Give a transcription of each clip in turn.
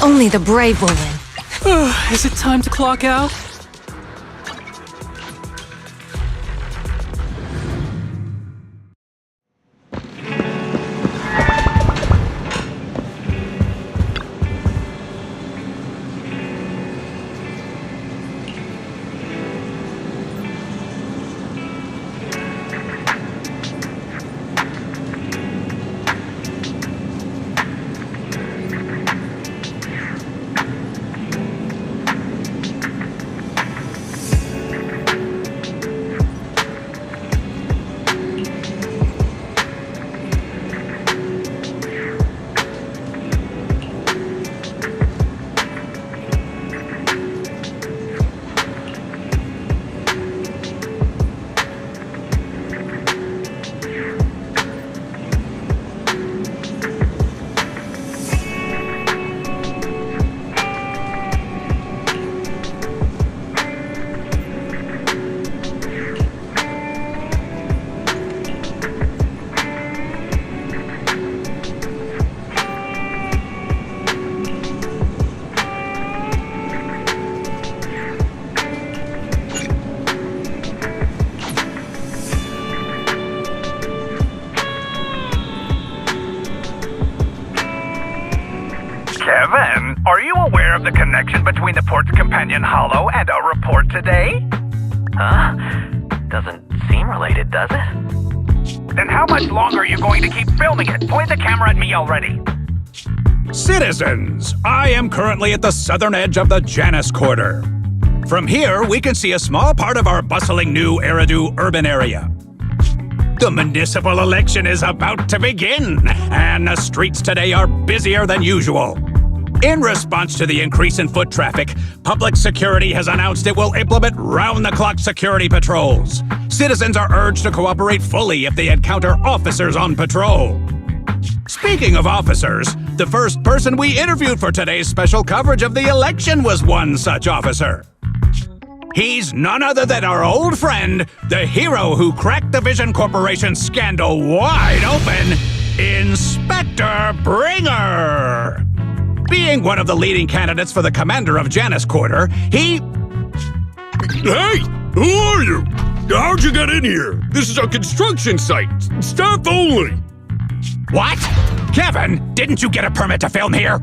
Only the brave will win. Is it time to clock out? Kevin, are you aware of the connection between the port's companion hollow and our report today? Huh? Doesn't seem related, does it? Then how much longer are you going to keep filming it? Point the camera at me already. Citizens, I am currently at the southern edge of the Janus Quarter. From here, we can see a small part of our bustling new Eridu urban area. The municipal election is about to begin, and the streets today are busier than usual. In response to the increase in foot traffic, public security has announced it will implement round-the-clock security patrols. Citizens are urged to cooperate fully if they encounter officers on patrol. Speaking of officers, the first person we interviewed for today's special coverage of the election was one such officer. He's none other than our old friend, the hero who cracked the Vision Corporation scandal wide open, Inspector Bringer! Being one of the leading candidates for the commander of Janus Quarter, he... Hey! Who are you? How'd you get in here? This is a construction site. Staff only. What? Kevin, didn't you get a permit to film here?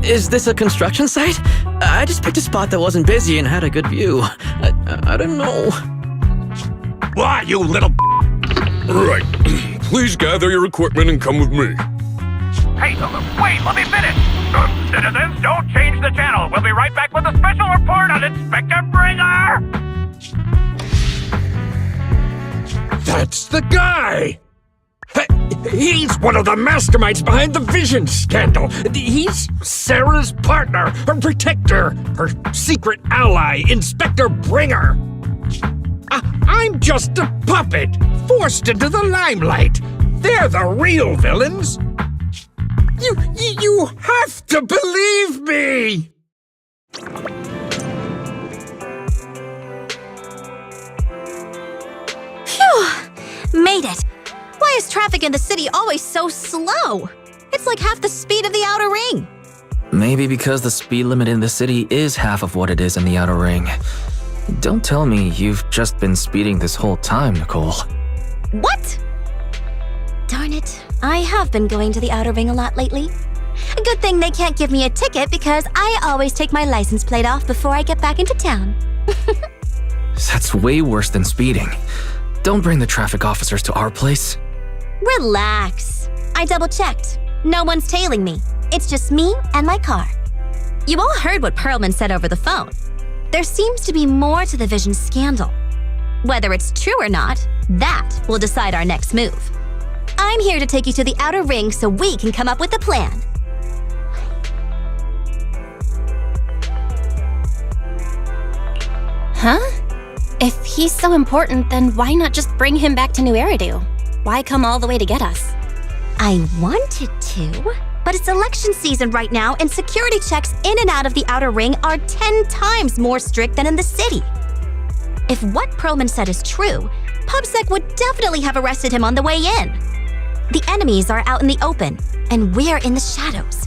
Is this a construction site? I just picked a spot that wasn't busy and had a good view. I don't know. Why, you little... Right. Please gather your equipment and come with me. Hey, wait, let me finish. Citizens, don't change the channel. We'll be right back with a special report on Inspector Bringer. That's the guy! He's one of the masterminds behind the Vision scandal. He's Sarah's partner, her protector, her secret ally, Inspector Bringer. I'm just a puppet, forced into the limelight. They're the real villains. You have to believe me! Phew! Made it! Why is traffic in the city always so slow? It's like half the speed of the outer ring. Maybe because the speed limit in the city is half of what it is in the outer ring. Don't tell me you've just been speeding this whole time, Nicole. What? Darn it, I have been going to the outer ring a lot lately. A good thing they can't give me a ticket because I always take my license plate off before I get back into town. That's way worse than speeding. Don't bring the traffic officers to our place. Relax. I double-checked. No one's tailing me. It's just me and my car. You all heard what Perlman said over the phone. There seems to be more to the Vision scandal. Whether it's true or not, that will decide our next move. I'm here to take you to the outer ring so we can come up with a plan. Huh? If he's so important, then why not just bring him back to New Eridu? Why come all the way to get us? I wanted to, but it's election season right now and security checks in and out of the outer ring are 10 times more strict than in the city. If what Perlman said is true, PubSec would definitely have arrested him on the way in. The enemies are out in the open, and we're in the shadows.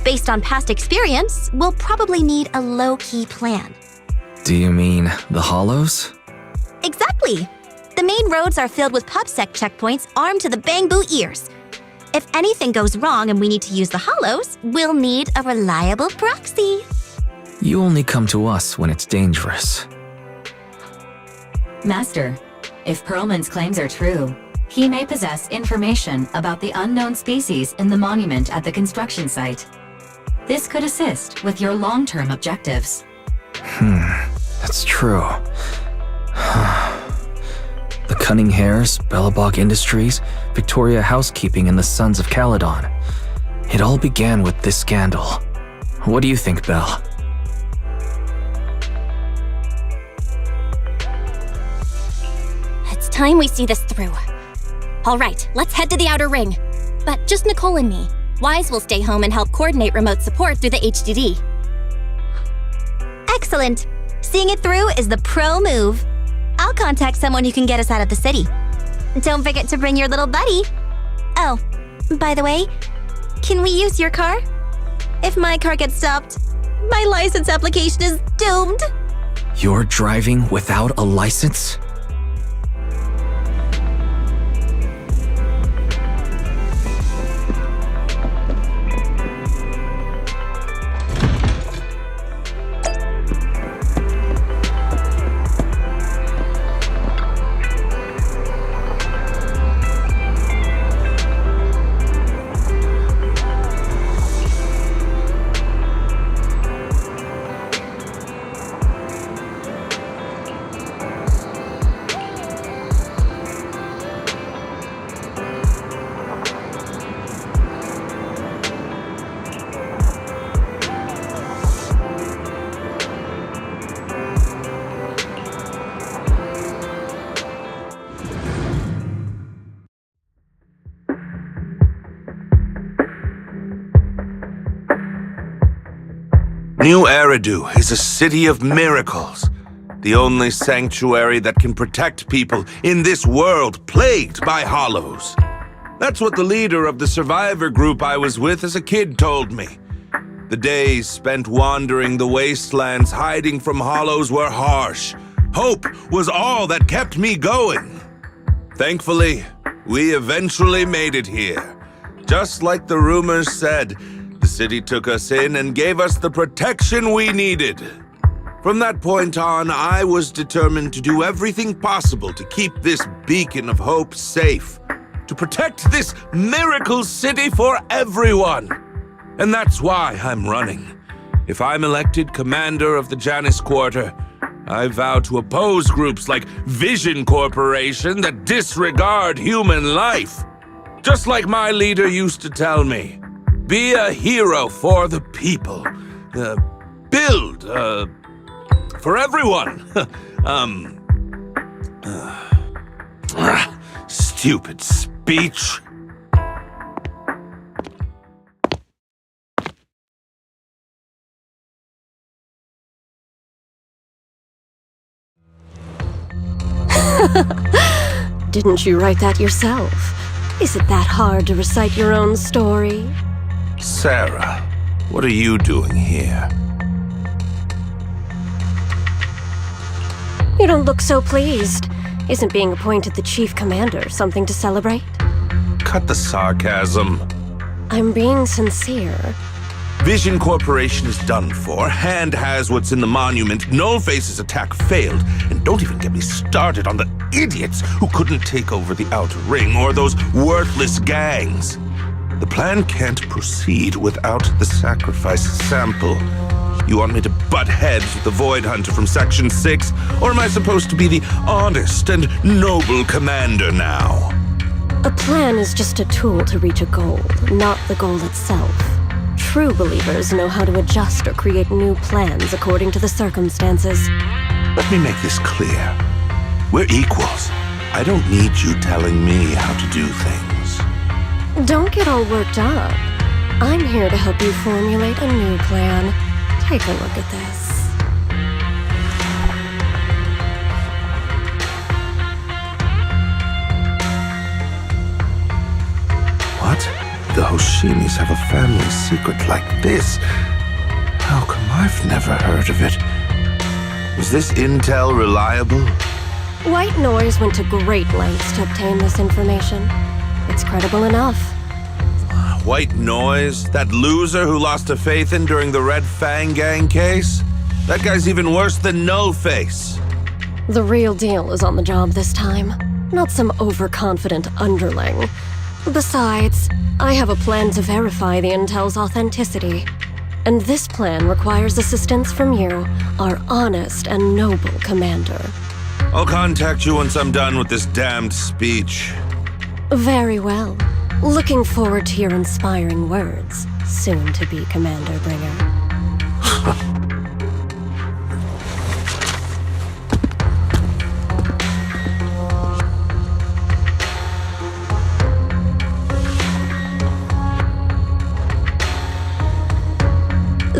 Based on past experience, we'll probably need a low-key plan. Do you mean the hollows? Exactly! The main roads are filled with PubSec checkpoints armed to the bang-boo ears. If anything goes wrong and we need to use the hollows, we'll need a reliable proxy. You only come to us when it's dangerous. Master, if Perlman's claims are true, he may possess information about the unknown species in the monument at the construction site. This could assist with your long-term objectives. That's true. The Cunning Hares, Bellabog Industries, Victoria Housekeeping, and the Sons of Caledon. It all began with this scandal. What do you think, Belle? It's time we see this through. All right, let's head to the outer ring. But just Nicole and me. Wise will stay home and help coordinate remote support through the HDD. Excellent! Seeing it through is the pro move. I'll contact someone who can get us out of the city. Don't forget to bring your little buddy. Oh, by the way, can we use your car? If my car gets stopped, my license application is doomed. You're driving without a license? New Eridu is a city of miracles. The only sanctuary that can protect people in this world plagued by hollows. That's what the leader of the survivor group I was with as a kid told me. The days spent wandering the wastelands hiding from hollows were harsh. Hope was all that kept me going. Thankfully, we eventually made it here. Just like the rumors said, the city took us in and gave us the protection we needed. From that point on, I was determined to do everything possible to keep this beacon of hope safe, to protect this miracle city for everyone. And that's why I'm running. If I'm elected commander of the Janus Quarter, I vow to oppose groups like Vision Corporation that disregard human life. Just like my leader used to tell me, be a hero for the people. Build, for everyone. Stupid speech. Didn't you write that yourself? Is it that hard to recite your own story? Sarah, what are you doing here? You don't look so pleased. Isn't being appointed the chief commander something to celebrate? Cut the sarcasm. I'm being sincere. Vision Corporation is done for. Hand has what's in the monument. Nullface's attack failed. And don't even get me started on the idiots who couldn't take over the Outer Ring or those worthless gangs. The plan can't proceed without the sacrifice sample. You want me to butt heads with the Void Hunter from Section 6? Or am I supposed to be the honest and noble commander now? A plan is just a tool to reach a goal, not the goal itself. True believers know how to adjust or create new plans according to the circumstances. Let me make this clear. We're equals. I don't need you telling me how to do things. Don't get all worked up. I'm here to help you formulate a new plan. Take a look at this. What? the Hoshimis have a family secret like this? How come I've never heard of it? Is this intel reliable? White Noise went to great lengths to obtain this information. It's credible enough. White Noise? That loser who lost a faith in during the Red Fang Gang case? That guy's even worse than No-Face. The real deal is on the job this time, not some overconfident underling. Besides, I have a plan to verify the intel's authenticity. And this plan requires assistance from you, our honest and noble commander. I'll contact you once I'm done with this damned speech. Very well. Looking forward to your inspiring words, soon to be Commander Bringer.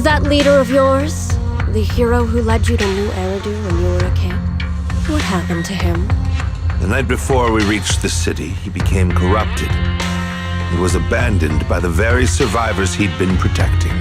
That leader of yours, the hero who led you to New Eridu when you were a kid, what happened to him? The night before we reached the city, he became corrupted. He was abandoned by the very survivors he'd been protecting.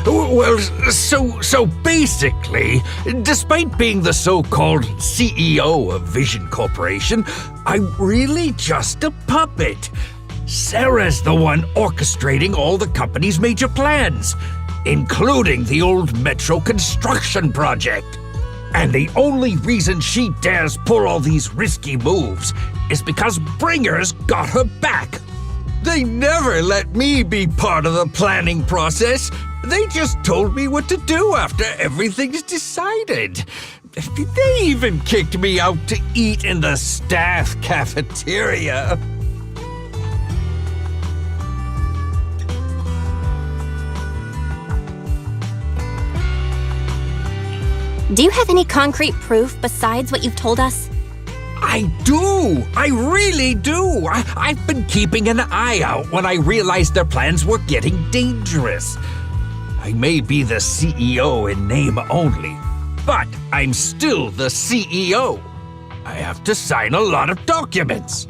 Well, so basically, despite being the so-called CEO of Vision Corporation, I'm really just a puppet. Sarah's the one orchestrating all the company's major plans, including the old metro construction project. And the only reason she dares pull all these risky moves is because Bringer's got her back. They never let me be part of the planning process. They just told me what to do after everything's decided. They even kicked me out to eat in the staff cafeteria. Do you have any concrete proof besides what you've told us? I do! I really do! I've been keeping an eye out when I realized their plans were getting dangerous. I may be the CEO in name only, but I'm still the CEO. I have to sign a lot of documents.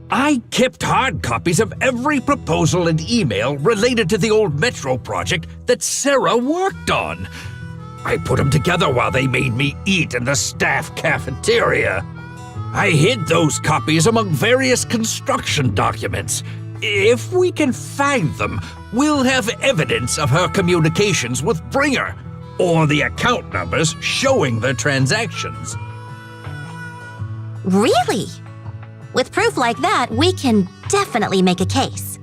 I kept hard copies of every proposal and email related to the old metro project that Sarah worked on. I put them together while they made me eat in the staff cafeteria. I hid those copies among various construction documents. If we can find them, we'll have evidence of her communications with Bringer, or the account numbers showing the transactions. Really? With proof like that, we can definitely make a case.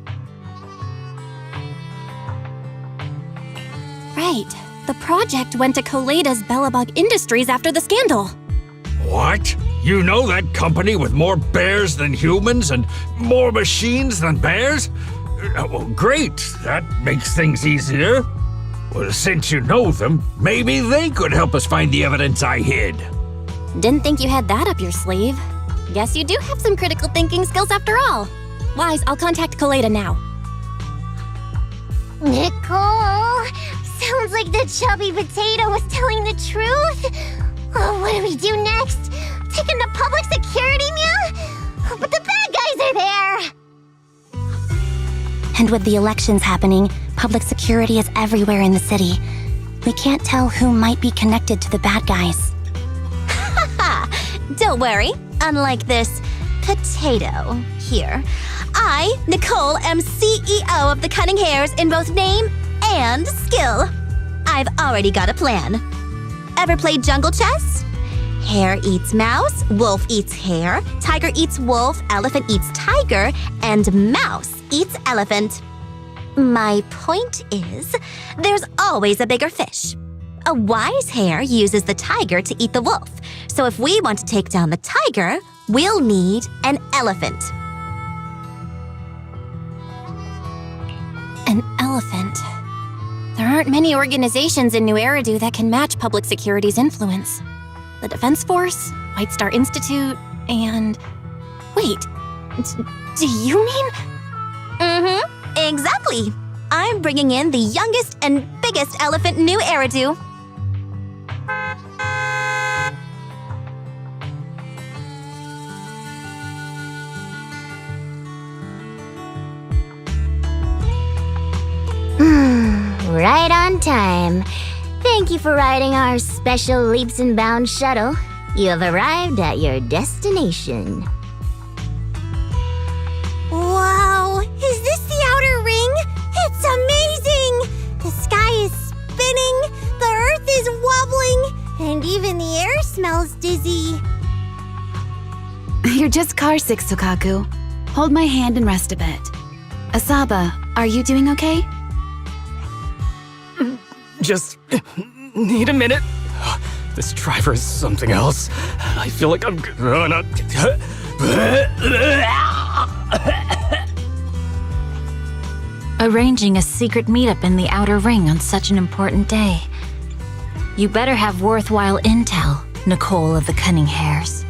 Right. The project went to Koleida's Bellabog Industries after the scandal. What? You know that company with more bears than humans and more machines than bears? Well, great. That makes things easier. Well, since you know them, maybe they could help us find the evidence I hid. Didn't think you had that up your sleeve. Guess you do have some critical thinking skills after all. Wise, I'll contact Kaleda now. Nicole! Sounds like the chubby potato was telling the truth. Oh, what do we do next? Take him to public security, Mia? But the bad guys are there! And with the elections happening, public security is everywhere in the city. We can't tell who might be connected to the bad guys. Don't worry. Unlike this potato here, I, Nicole, am CEO of the Cunning Hares in both name and skill. I've already got a plan. Ever played jungle chess? Hare eats mouse, wolf eats hare, tiger eats wolf, elephant eats tiger, and mouse eats elephant. My point is, there's always a bigger fish. A wise hare uses the tiger to eat the wolf. So if we want to take down the tiger, we'll need an elephant. An elephant. There aren't many organizations in New Eridu that can match public security's influence. The Defense Force, White Star Institute, and... Wait, do you mean... Mm-hmm, exactly. I'm bringing in the youngest and biggest elephant in New Eridu. Right on time. Thank you for riding our special leaps and bounds shuttle. You have arrived at your destination. Wow! Is this the outer ring? It's amazing! The sky is spinning, the earth is wobbling, and even the air smells dizzy. You're just carsick, Sokaku. Hold my hand and rest a bit. Asaba, are you doing okay? Just need a minute. This driver is something else. I feel like I'm gonna... Arranging a secret meetup in the Outer Ring on such an important day. You better have worthwhile intel, Nicole of the Cunning Hares.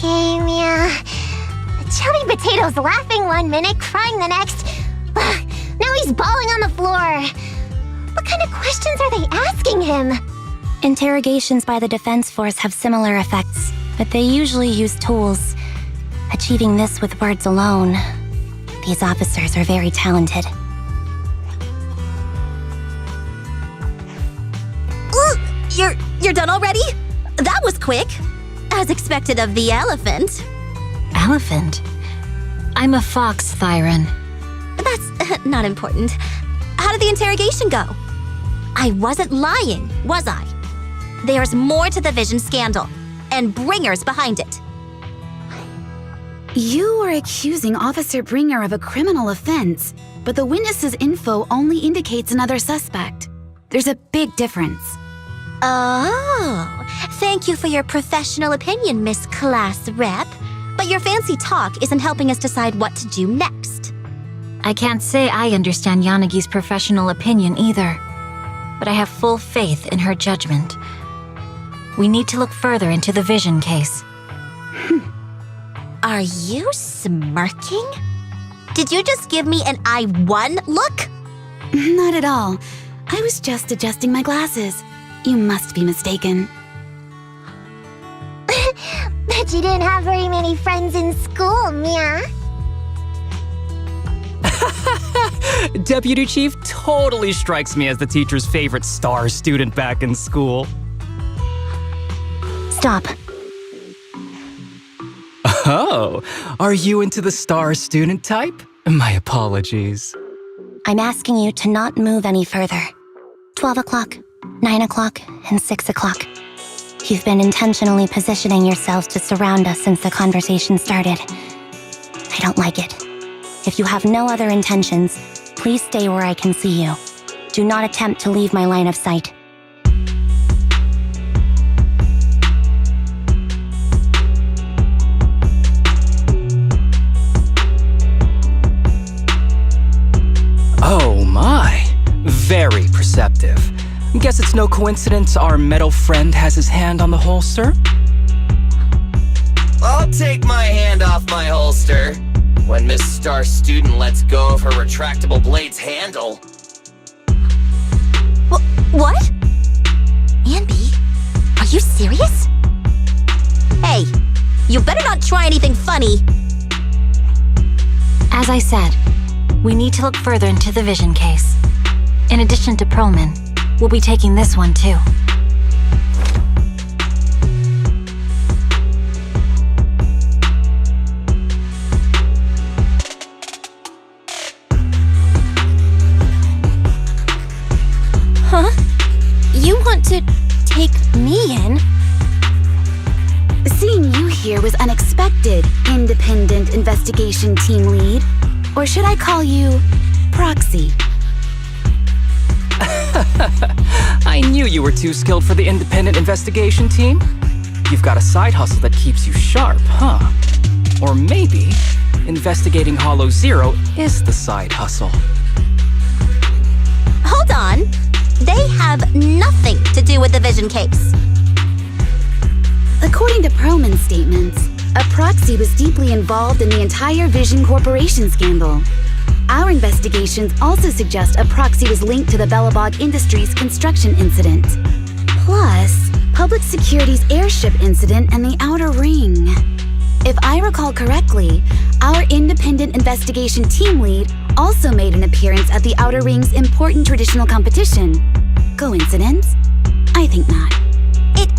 Okay, Mia. Chubby Potato's laughing one minute, crying the next. Now he's bawling on the floor. What kind of questions are they asking him? Interrogations by the Defense Force have similar effects, but they usually use tools. Achieving this with words alone. These officers are very talented. You're done already? That was quick. As expected of the elephant. Elephant? I'm a fox, Thyron. That's not important. How did the interrogation go? I wasn't lying, was I? There's more to the Vision scandal, and Bringer's behind it. You are accusing Officer Bringer of a criminal offense, but the witness's info only indicates another suspect. There's a big difference. Oh, thank you for your professional opinion, Miss Class Rep. But your fancy talk isn't helping us decide what to do next. I can't say I understand Yanagi's professional opinion either, but I have full faith in her judgment. We need to look further into the Vision case. Are you smirking? Did you just give me an I won look? Not at all. I was just adjusting my glasses. You must be mistaken. Bet you didn't have very many friends in school, Mia. Deputy Chief totally strikes me as the teacher's favorite star student back in school. Stop. Oh, are you into the star student type? My apologies. I'm asking you to not move any further. 12 o'clock, 9 o'clock, and 6 o'clock. You've been intentionally positioning yourselves to surround us since the conversation started. I don't like it. If you have no other intentions, please stay where I can see you. Do not attempt to leave my line of sight. Oh my, very perceptive. Guess it's no coincidence our metal friend has his hand on the holster? I'll take my hand off my holster when Miss Star Student lets go of her retractable blade's handle. What? Anby, are you serious? Hey, you better not try anything funny. As I said, we need to look further into the Vision case. In addition to Perlman, we'll be taking this one too. Huh? You want to take me in? Seeing you here was unexpected, Independent Investigation Team Lead. Or should I call you Proxy? I knew you were too skilled for the independent investigation team. You've got a side hustle that keeps you sharp, huh? Or maybe investigating Hollow Zero is the side hustle. Hold on. They have nothing to do with the Vision case. According to Perlman's statements, a proxy was deeply involved in the entire Vision Corporation scandal. Our investigations also suggest a proxy was linked to the Belobog Industries construction incident. Plus, Public Security's airship incident and the Outer Ring. If I recall correctly, our independent investigation team lead also made an appearance at the Outer Ring's important traditional competition. Coincidence? I think not. It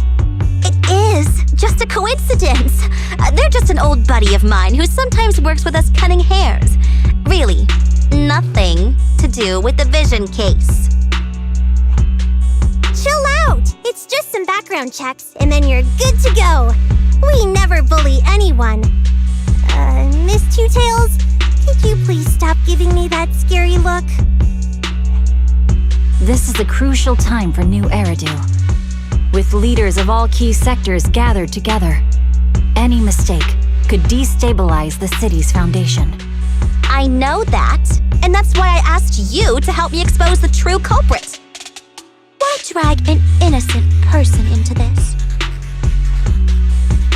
is just a coincidence. They're just an old buddy of mine who sometimes works with us cutting hairs. Really, nothing to do with the Vision case. Chill out! It's just some background checks, and then you're good to go. We never bully anyone. Miss Two-Tails, could you please stop giving me that scary look? This is a crucial time for New Eridu. With leaders of all key sectors gathered together, any mistake could destabilize the city's foundation. I know that, and that's why I asked you to help me expose the true culprit. Why drag an innocent person into this?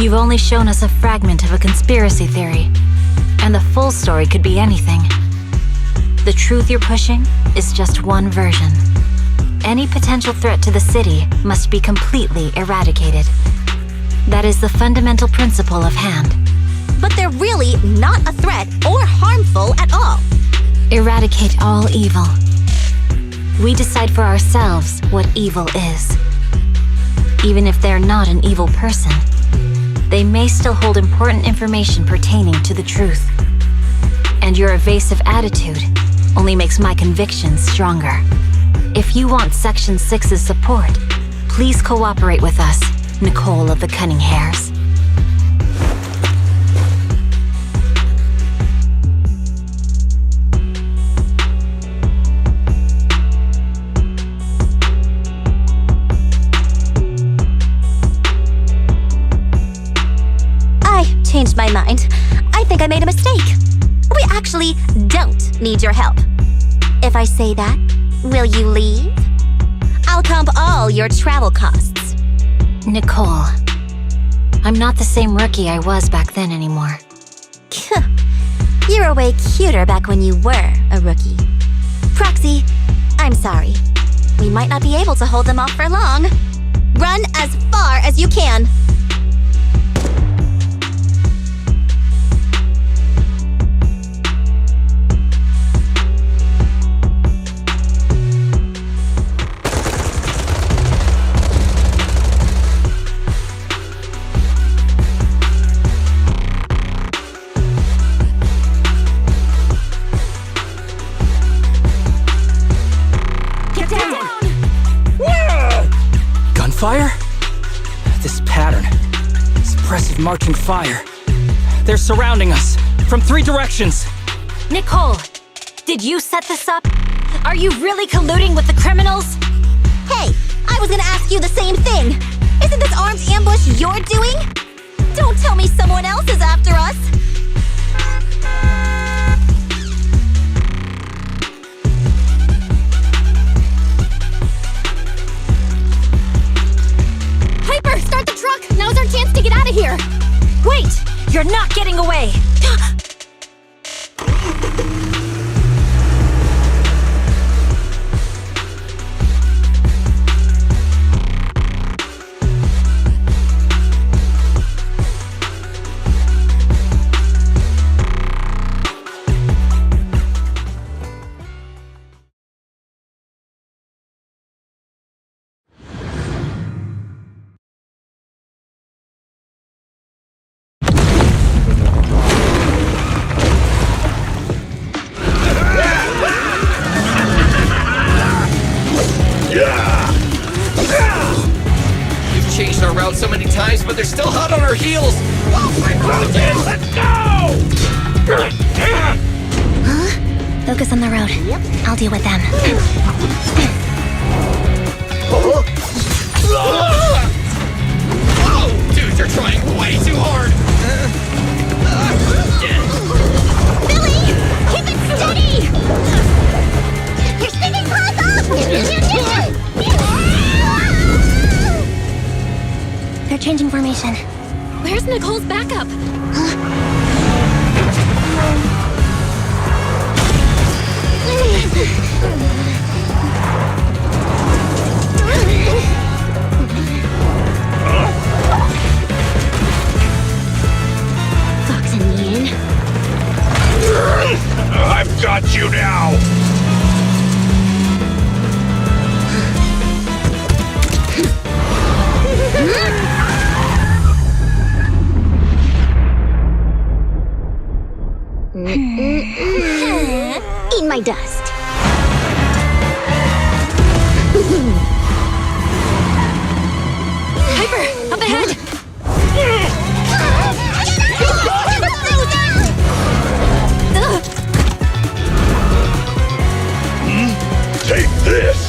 You've only shown us a fragment of a conspiracy theory, and the full story could be anything. The truth you're pushing is just one version. Any potential threat to the city must be completely eradicated. That is the fundamental principle of hand. But they're really not a threat or harmful at all. Eradicate all evil. We decide for ourselves what evil is. Even if they're not an evil person, they may still hold important information pertaining to the truth. And your evasive attitude only makes my convictions stronger. If you want Section 6's support, please cooperate with us, Nicole of the Cunning Hairs. Changed my mind. I think I made a mistake. We actually don't need your help. If I say that, will you leave? I'll comp all your travel costs. Nicole, I'm not the same rookie I was back then anymore. You were way cuter back when you were a rookie. Proxy, I'm sorry. We might not be able to hold them off for long. Run as far as you can. Fire? This pattern. Suppressive marching fire. They're surrounding us from 3 directions. Nicole, did you set this up? Are you really colluding with the criminals? Hey, I was gonna ask you the same thing. Isn't this armed ambush you're doing? Don't tell me someone else is after us. Start the truck! Now's our chance to get out of here! Wait! You're not getting away! Changed our route so many times, but they're still hot on our heels! Oh my God! Let's go! Focus on the road. I'll deal with them. Oh, dude, you're trying way too hard! Billy! Keep it steady! You're spinning close up! They're changing formation. Where's Nicole's backup? Fox and Yin. I've got you now! Eat my dust. Hyper! Up ahead! Take this!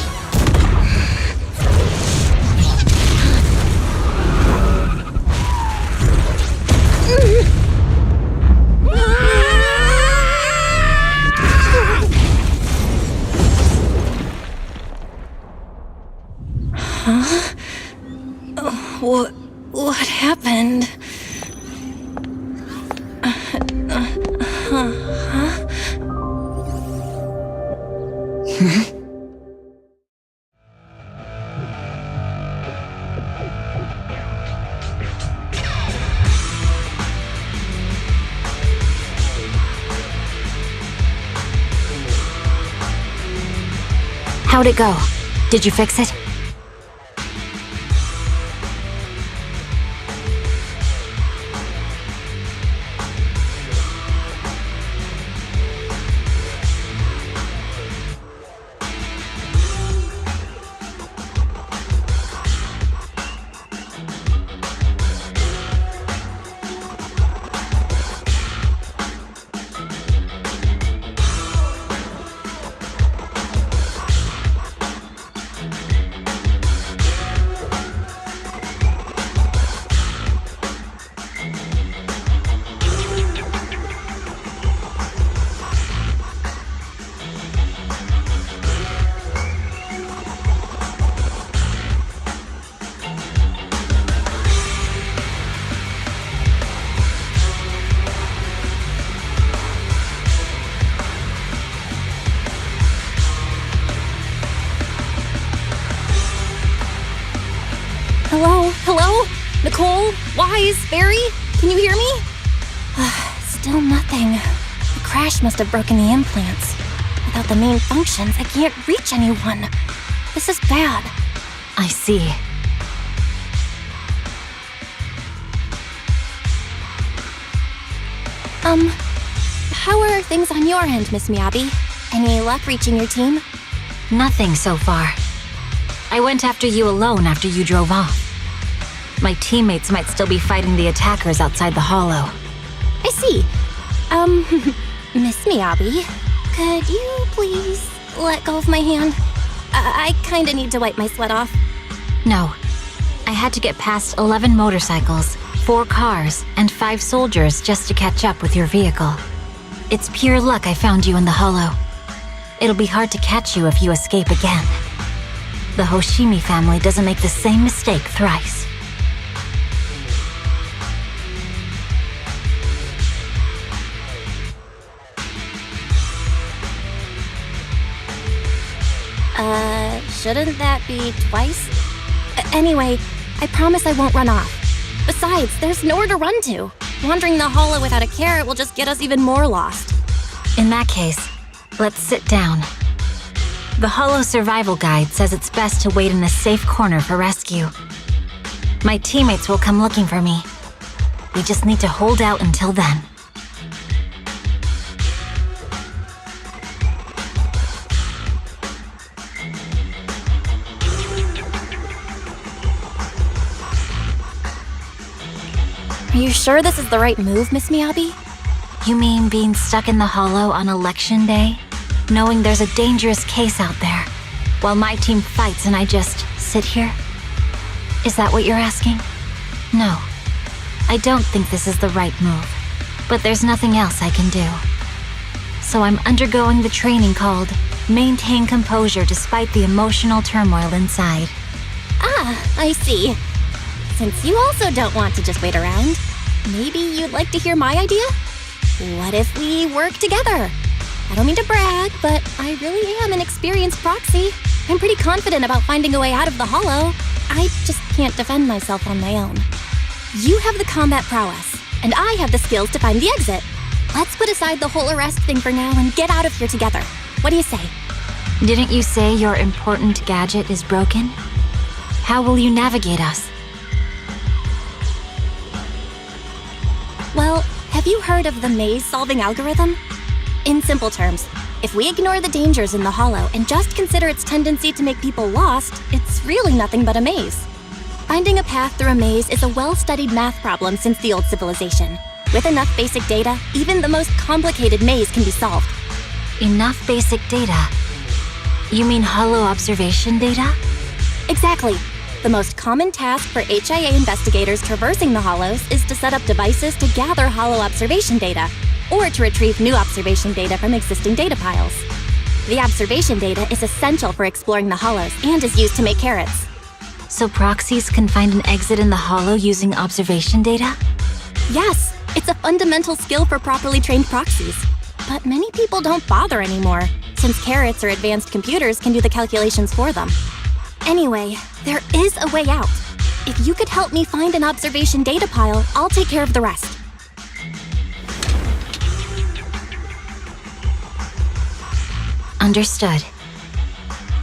What How'd it go? Did you fix it? Hello? Hello? Nicole? Wise? Barry? Can you hear me? Still nothing. The crash must have broken the implants. Without the main functions, I can't reach anyone. This is bad. I see. How are things on your end, Miss Miyabi? Any luck reaching your team? Nothing so far. I went after you alone after you drove off. My teammates might still be fighting the attackers outside the hollow. I see. Miss Miyabi, could you please let go of my hand? I kinda need to wipe my sweat off. No. I had to get past 11 motorcycles, 4 cars, and 5 soldiers just to catch up with your vehicle. It's pure luck I found you in the hollow. It'll be hard to catch you if you escape again. The Hoshimi family doesn't make the same mistake thrice. Shouldn't that be twice? Anyway, I promise I won't run off. Besides, there's nowhere to run to. Wandering the hollow without a carrot will just get us even more lost. In that case, let's sit down. The Hollow Survival Guide says it's best to wait in a safe corner for rescue. My teammates will come looking for me. We just need to hold out until then. Are you sure this is the right move, Miss Miyabi? You mean being stuck in the hollow on election day? Knowing there's a dangerous case out there, while my team fights and I just sit here? Is that what you're asking? No. I don't think this is the right move, but there's nothing else I can do. So I'm undergoing the training called Maintain Composure Despite the Emotional Turmoil Inside. Ah, I see. Since you also don't want to just wait around, maybe you'd like to hear my idea? What if we work together? I don't mean to brag, but I really am an experienced proxy. I'm pretty confident about finding a way out of the hollow. I just can't defend myself on my own. You have the combat prowess, and I have the skills to find the exit. Let's put aside the whole arrest thing for now and get out of here together. What do you say? Didn't you say your important gadget is broken? How will you navigate us? Well, have you heard of the maze-solving algorithm? In simple terms, if we ignore the dangers in the hollow and just consider its tendency to make people lost, it's really nothing but a maze. Finding a path through a maze is a well-studied math problem since the old civilization. With enough basic data, even the most complicated maze can be solved. Enough basic data? You mean hollow observation data? Exactly. The most common task for HIA investigators traversing the hollows is to set up devices to gather hollow observation data, or to retrieve new observation data from existing data piles. The observation data is essential for exploring the hollows and is used to make carrots. So proxies can find an exit in the hollow using observation data? Yes, it's a fundamental skill for properly trained proxies. But many people don't bother anymore, since carrots or advanced computers can do the calculations for them. Anyway, there is a way out. If you could help me find an observation data pile, I'll take care of the rest. Understood.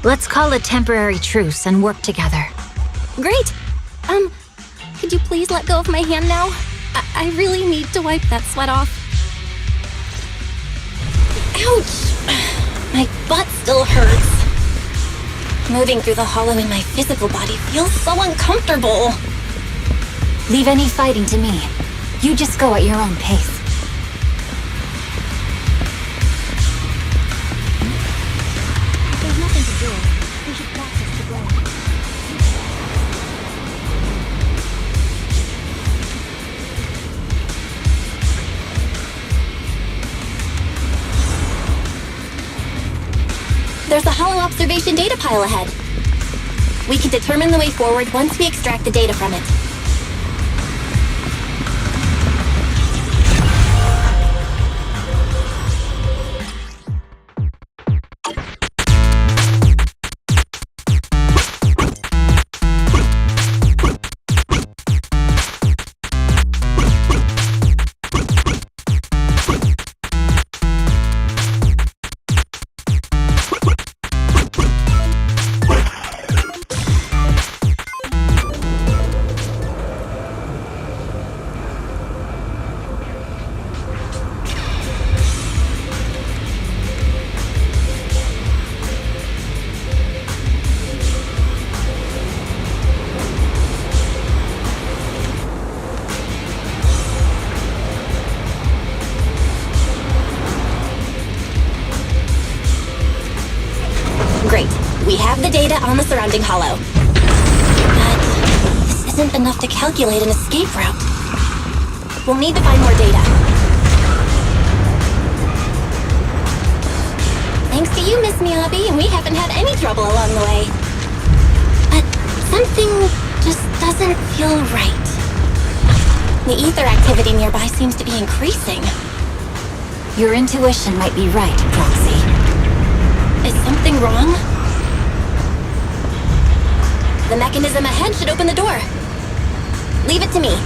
Let's call a temporary truce and work together. Great! Could you please let go of my hand now? I really need to wipe that sweat off. Ouch! My butt still hurts. Moving through the hollow in my physical body feels so uncomfortable. Leave any fighting to me. You just go at your own pace. There's nothing to do. We should practice the blade. There's a hollow observation data pile ahead. We can determine the way forward once we extract the data from it. Great. We have the data on the surrounding hollow. But this isn't enough to calculate an escape route. We'll need to find more data. Thanks to you, Miss Miyabi, we haven't had any trouble along the way. But something just doesn't feel right. The ether activity nearby seems to be increasing. Your intuition might be right, Proxy. Is something wrong? The mechanism ahead should open the door. Leave it to me.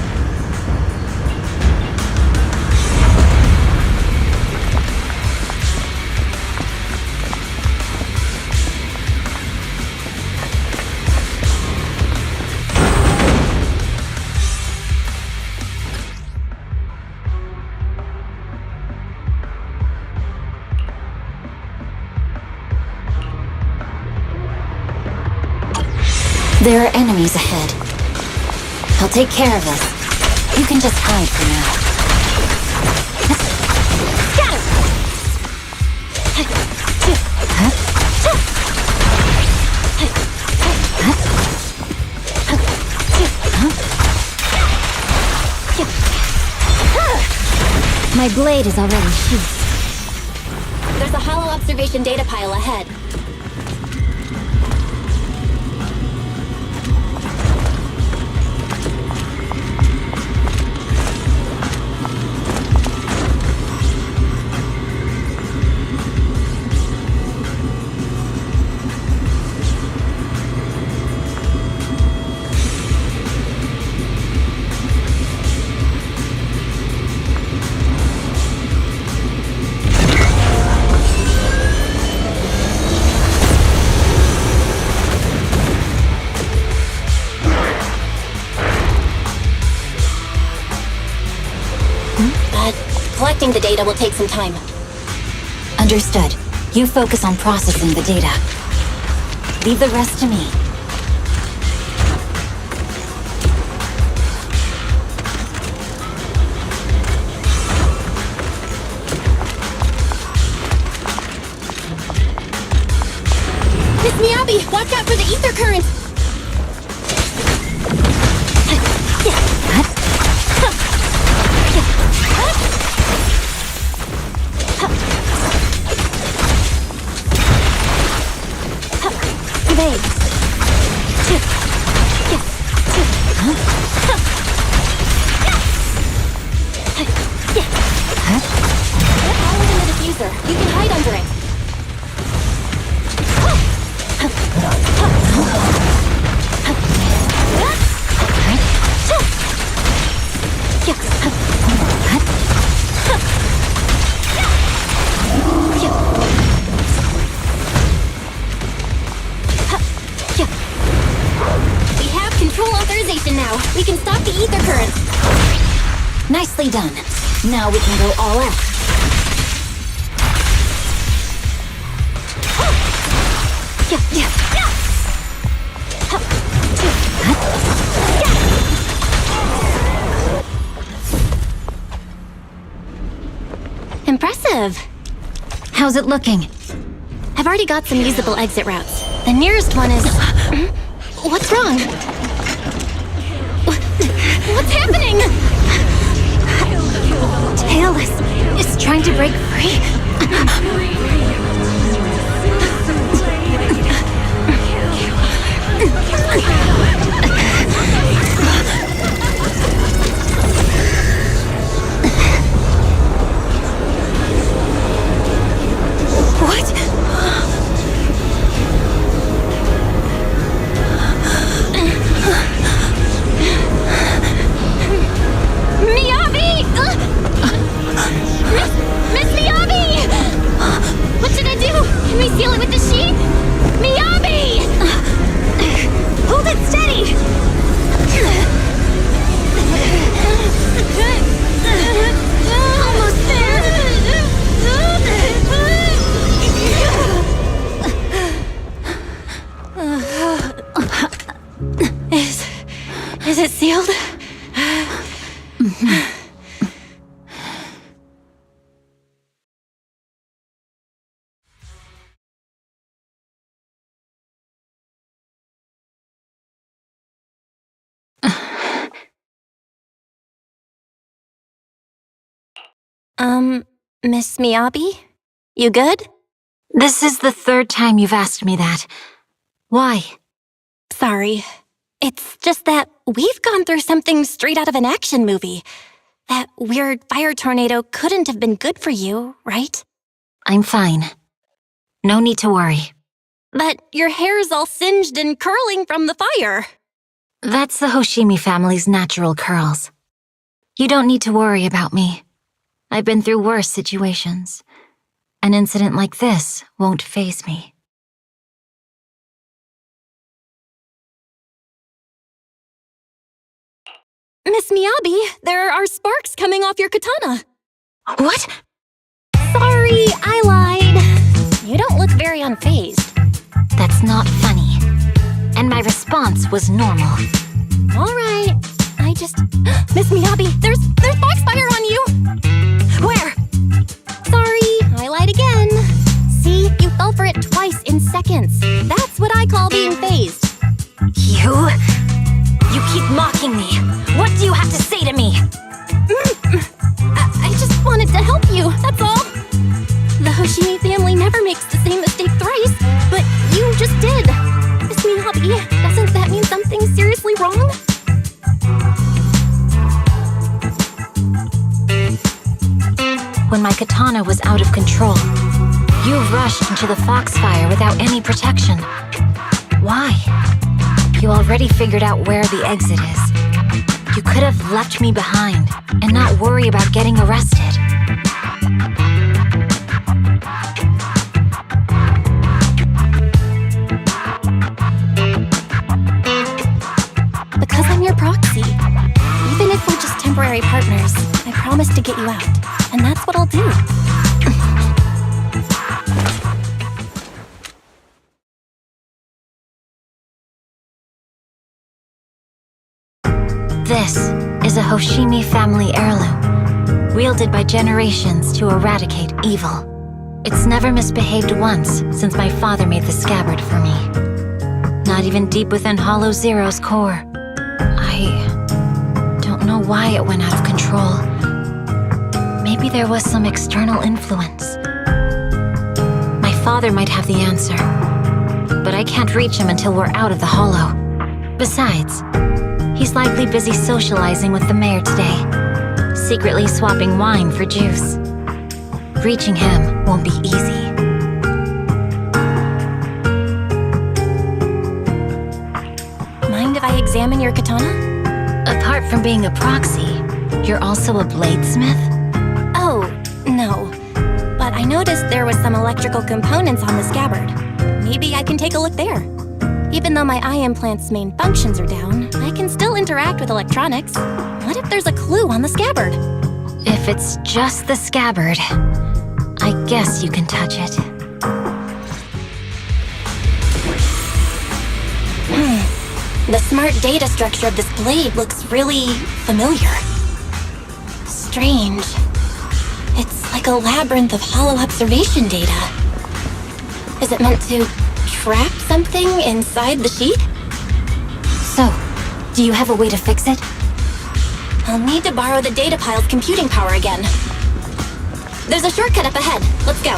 There are enemies ahead. I'll take care of this. You can just hide for now. My blade is already sheathed. There's a hollow observation data pile ahead. Collecting the data will take some time. Understood. You focus on processing the data. Leave the rest to me. Miss Miyabi, watch out for the ether current! we can stop the ether current. Nicely done. Now we can go all out. Impressive. How's it looking? I've already got some usable exit routes. The nearest one is... What's wrong? What's happening? Tailless is trying to break free. What? Miyabi! Miss Miyabi! What should I do? Can we seal it with the sheet? Miyabi! Hold it steady! Almost there! Is it sealed? Miss Miyabi? You good? This is the third time you've asked me that. Why? Sorry. It's just that we've gone through something straight out of an action movie. That weird fire tornado couldn't have been good for you, right? I'm fine. No need to worry. But your hair's all singed and curling from the fire. That's the Hoshimi family's natural curls. You don't need to worry about me. I've been through worse situations. An incident like this won't faze me. Miss Miyabi, there are sparks coming off your katana. What? Sorry, I lied. You don't look very unfazed. That's not funny. And my response was normal. All right. I just... Miss Miyabi, there's foxfire on you! Where? Sorry, I lied again. See, you fell for it twice in seconds. That's what I call being phased. You keep mocking me. What do you have to say to me? I just wanted to help you, that's all. The Hoshimi family never makes the same mistake thrice, but you just did. Miss Miyabi, doesn't that mean something's seriously wrong? When my katana was out of control, you rushed into the foxfire without any protection. Why? You already figured out where the exit is. You could have left me behind and not worry about getting arrested. Because I'm your proxy. Even if we're just temporary partners, I promise to get you out. And that's what I'll do. This is a Hoshimi family heirloom, wielded by generations to eradicate evil. It's never misbehaved once since my father made the scabbard for me. Not even deep within Hollow Zero's core. I don't know why it went out of control. Maybe there was some external influence. My father might have the answer, but I can't reach him until we're out of the Hollow. Besides, he's likely busy socializing with the mayor today, secretly swapping wine for juice. Reaching him won't be easy. Mind if I examine your katana? Apart from being a proxy, you're also a bladesmith? Oh, no. But I noticed there was some electrical components on the scabbard. Maybe I can take a look there. Even though my eye implant's main functions are down, I can still interact with electronics. What if there's a clue on the scabbard? If it's just the scabbard, I guess you can touch it. The smart data structure of this blade looks really familiar. Strange. It's like a labyrinth of hollow observation data. Is it meant to trap something inside the sheet? So, do you have a way to fix it? I'll need to borrow the data pile's computing power again. There's a shortcut up ahead. Let's go.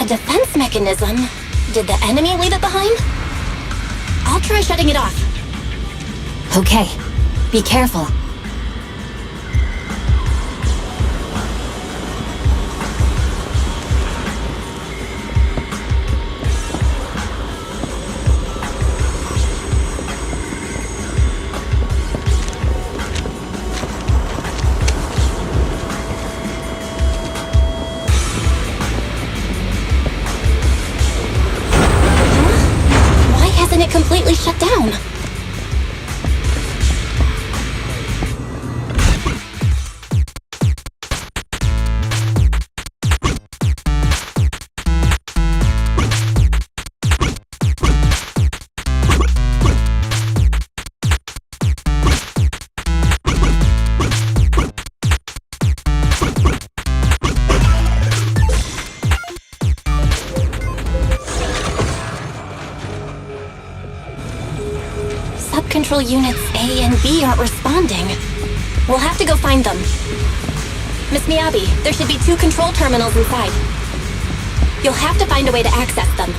Defense mechanism? Did the enemy leave it behind? I'll try shutting it off. Okay, be careful. It completely shut down. Control units A and B aren't responding. We'll have to go find them. Miss Miyabi, there should be 2 control terminals inside. You'll have to find a way to access them.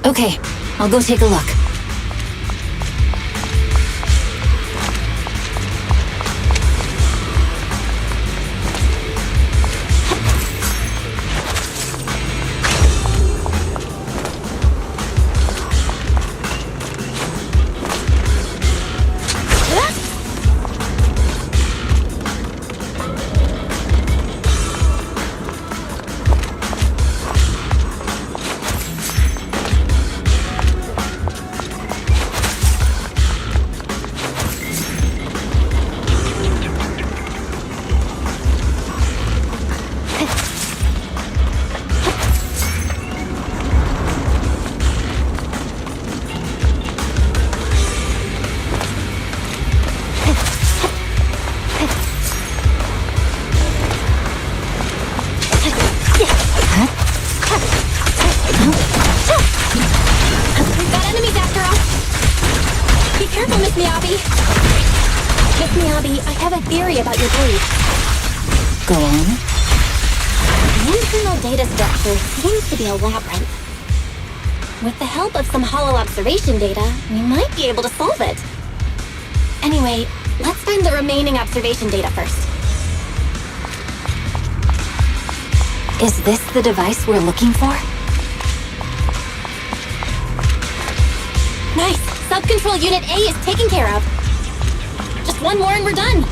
Okay, I'll go take a look. Careful, Miss Miyabi. Miss Miyabi, I have a theory about your blade. Go on. The internal data structure seems to be a labyrinth. With the help of some hollow observation data, we might be able to solve it. Anyway, let's find the remaining observation data first. Is this the device we're looking for? Nice! Sub-control unit A is taken care of. Just one more and we're done.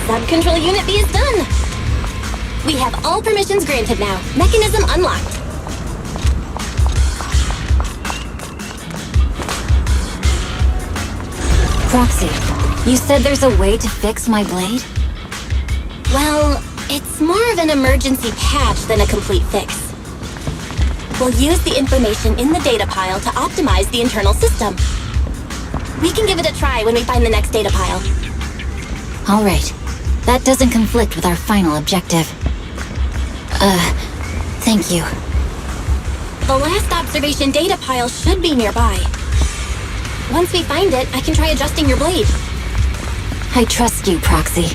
Sub-control unit B is done. We have all permissions granted now. Mechanism unlocked. Proxy, you said there's a way to fix my blade? Well, it's more of an emergency patch than a complete fix. We'll use the information in the data pile to optimize the internal system. We can give it a try when we find the next data pile. All right. That doesn't conflict with our final objective. Thank you. The last observation data pile should be nearby. Once we find it, I can try adjusting your blade. I trust you, Proxy.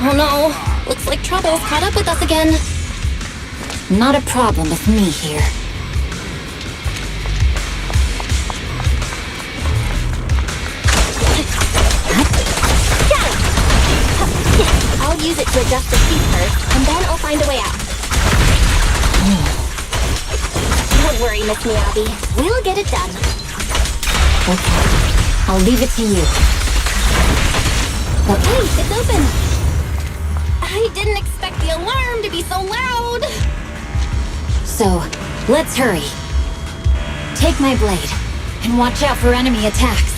Oh no, looks like trouble's caught up with us again. Not a problem with me here. I'll use it to adjust the speed first, and then I'll find a way out. Don't worry, Miss Miyabi. We'll get it done. Okay. I'll leave it to you. Hey, it's open! I didn't expect the alarm to be so loud! So, let's hurry. Take my blade, and watch out for enemy attacks.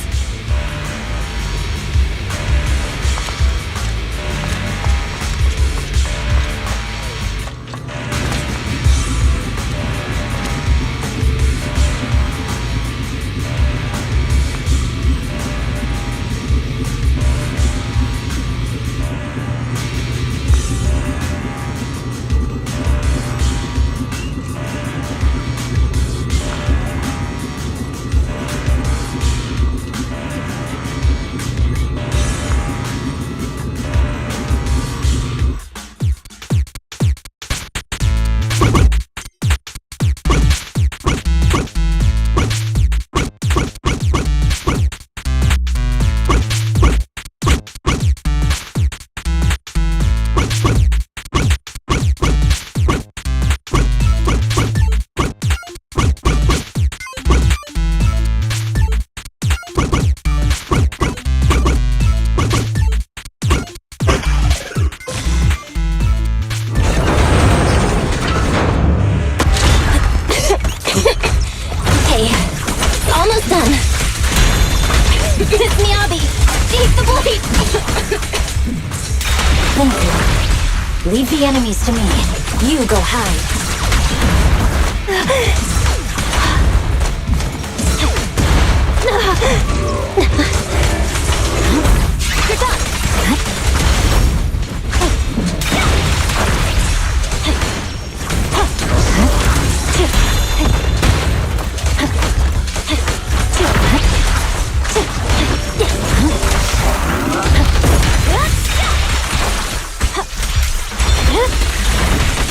Leave the enemies to me. You go hide. You're done.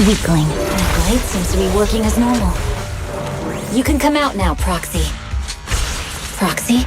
Weakling. My blade seems to be working as normal. You can come out now, Proxy. Proxy?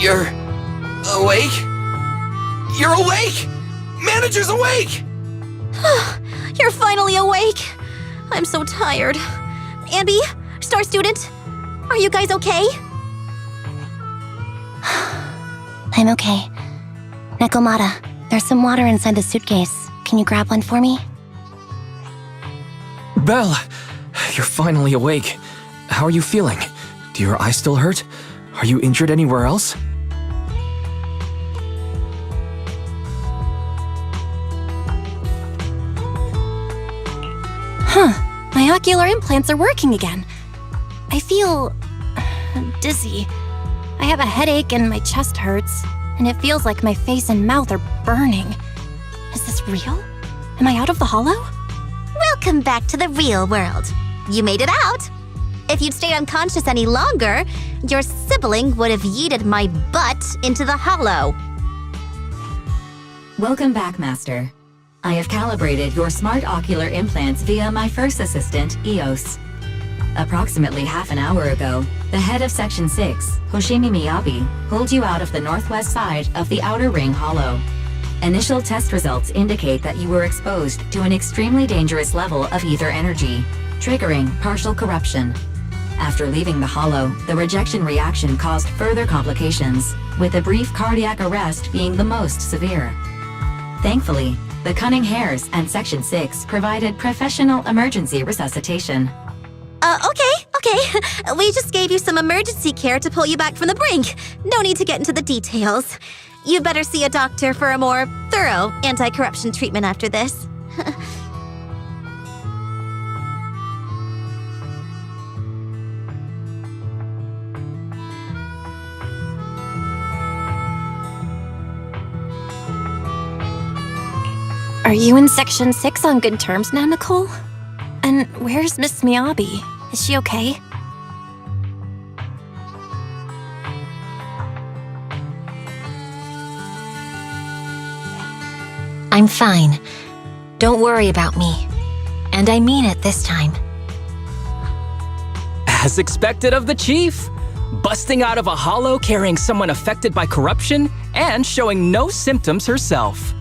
You're awake? You're awake! Manager's awake! You're finally awake. I'm so tired. Ambi, Star Student, are you guys okay? I'm okay. Nekomata, there's some water inside the suitcase. Can you grab one for me? Belle, you're finally awake. How are you feeling? Do your eyes still hurt? Are you injured anywhere else? My ocular implants are working again. I feel dizzy. I have a headache and my chest hurts, and it feels like my face and mouth are burning. Is this real? Am I out of the hollow? Welcome back to the real world. You made it out. If you'd stayed unconscious any longer, your sibling would have yeeted my butt into the hollow. Welcome back, Master. I have calibrated your smart ocular implants via my first assistant, EOS. Approximately half an hour ago, the head of Section 6, Hoshimi Miyabi, pulled you out of the northwest side of the Outer Ring Hollow. Initial test results indicate that you were exposed to an extremely dangerous level of ether energy, triggering partial corruption. After leaving the hollow, the rejection reaction caused further complications, with a brief cardiac arrest being the most severe. Thankfully, the Cunning Hares and Section 6 provided professional emergency resuscitation. Okay. We just gave you some emergency care to pull you back from the brink. No need to get into the details. You'd better see a doctor for a more thorough anti-corruption treatment after this. Are you in Section 6 on good terms now, Nicole? And where's Miss Miyabi? Is she okay? I'm fine. Don't worry about me. And I mean it this time. As expected of the Chief, busting out of a hollow carrying someone affected by corruption and showing no symptoms herself.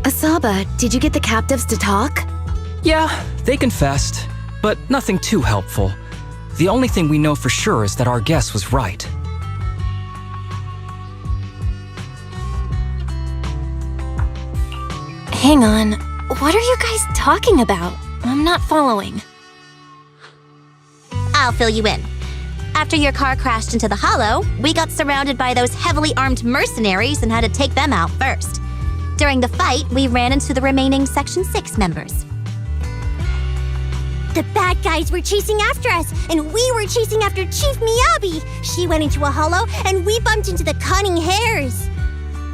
Asaba, did you get the captives to talk? Yeah, they confessed, but nothing too helpful. The only thing we know for sure is that our guess was right. Hang on, what are you guys talking about? I'm not following. I'll fill you in. After your car crashed into the hollow, we got surrounded by those heavily armed mercenaries and had to take them out first. During the fight, we ran into the remaining Section 6 members. The bad guys were chasing after us, and we were chasing after Chief Miyabi. She went into a hollow, and we bumped into the Cunning Hares.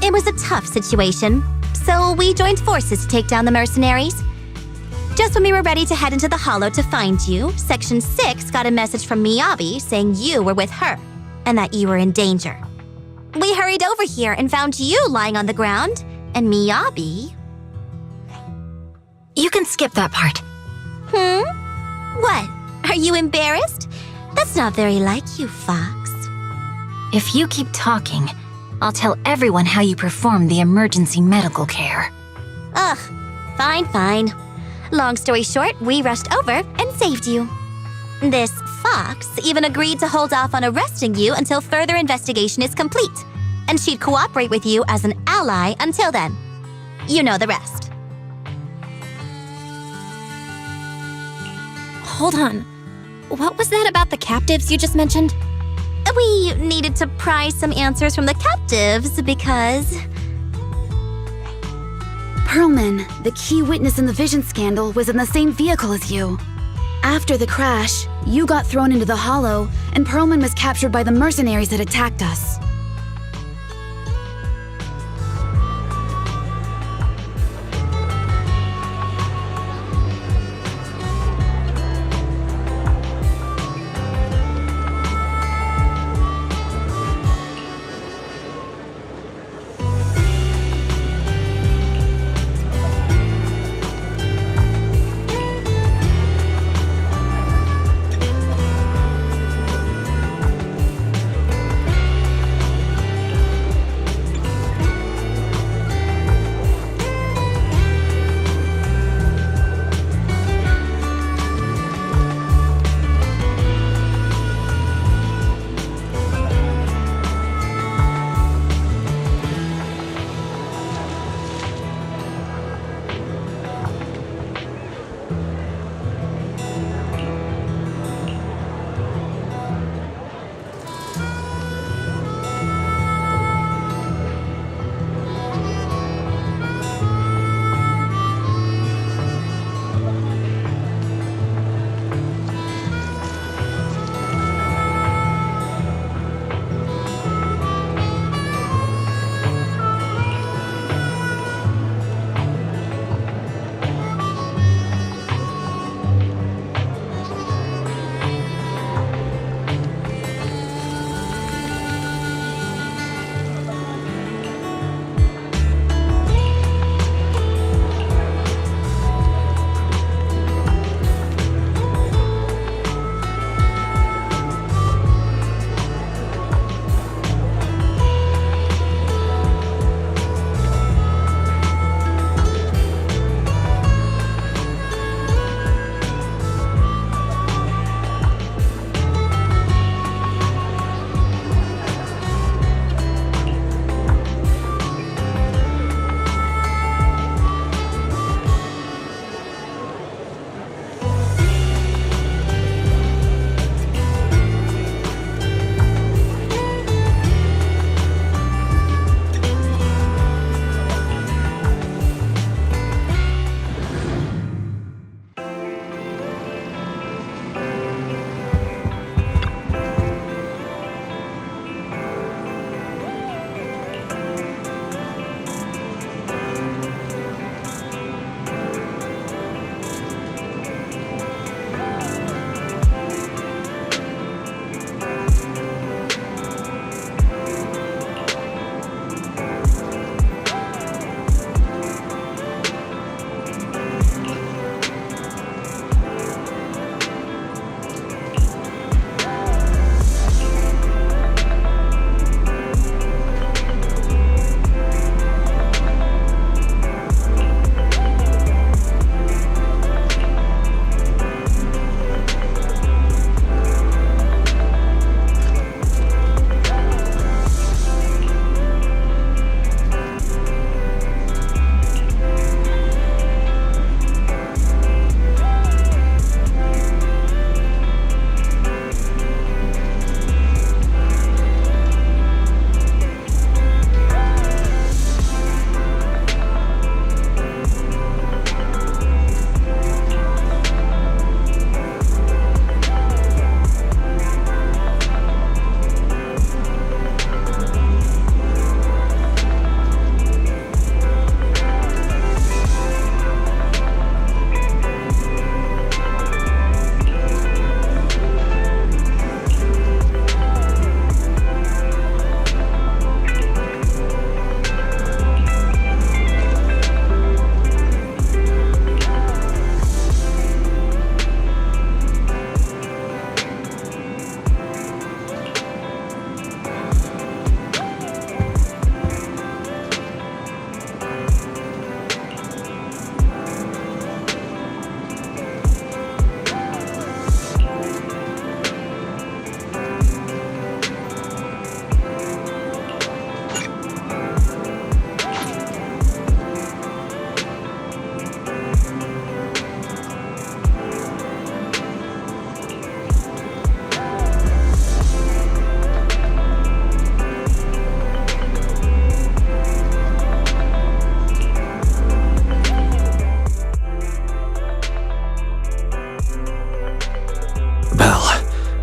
It was a tough situation, so we joined forces to take down the mercenaries. Just when we were ready to head into the hollow to find you, Section 6 got a message from Miyabi saying you were with her, and that you were in danger. We hurried over here and found you lying on the ground, and Miyabi... You can skip that part. What? Are you embarrassed? That's not very like you, Fox. If you keep talking, I'll tell everyone how you performed the emergency medical care. Ugh, fine. Long story short, we rushed over and saved you. This Fox even agreed to hold off on arresting you until further investigation is complete, and she'd cooperate with you as an ally until then. You know the rest. Hold on. What was that about the captives you just mentioned? We needed to pry some answers from the captives because... Perlman, the key witness in the Vision scandal, was in the same vehicle as you. After the crash, you got thrown into the hollow, and Perlman was captured by the mercenaries that attacked us.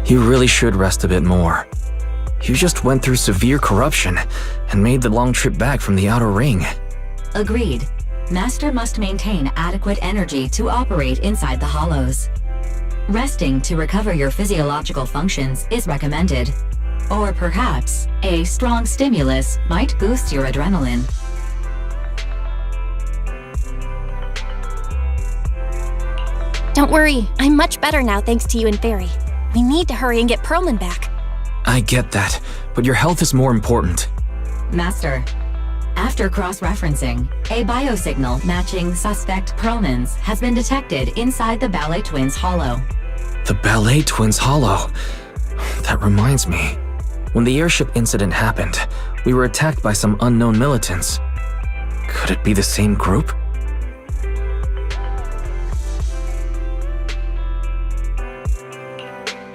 You really should rest a bit more. You just went through severe corruption and made the long trip back from the outer ring. Agreed. Master must maintain adequate energy to operate inside the hollows. Resting to recover your physiological functions is recommended. Or perhaps, a strong stimulus might boost your adrenaline. Don't worry, I'm much better now thanks to you and Fairy. We need to hurry and get Perlman back. I get that, but your health is more important. Master, after cross-referencing, a biosignal matching suspect Perlman's has been detected inside the Ballet Twins hollow. The Ballet Twins hollow. That reminds me. When the airship incident happened, we were attacked by some unknown militants. Could it be the same group?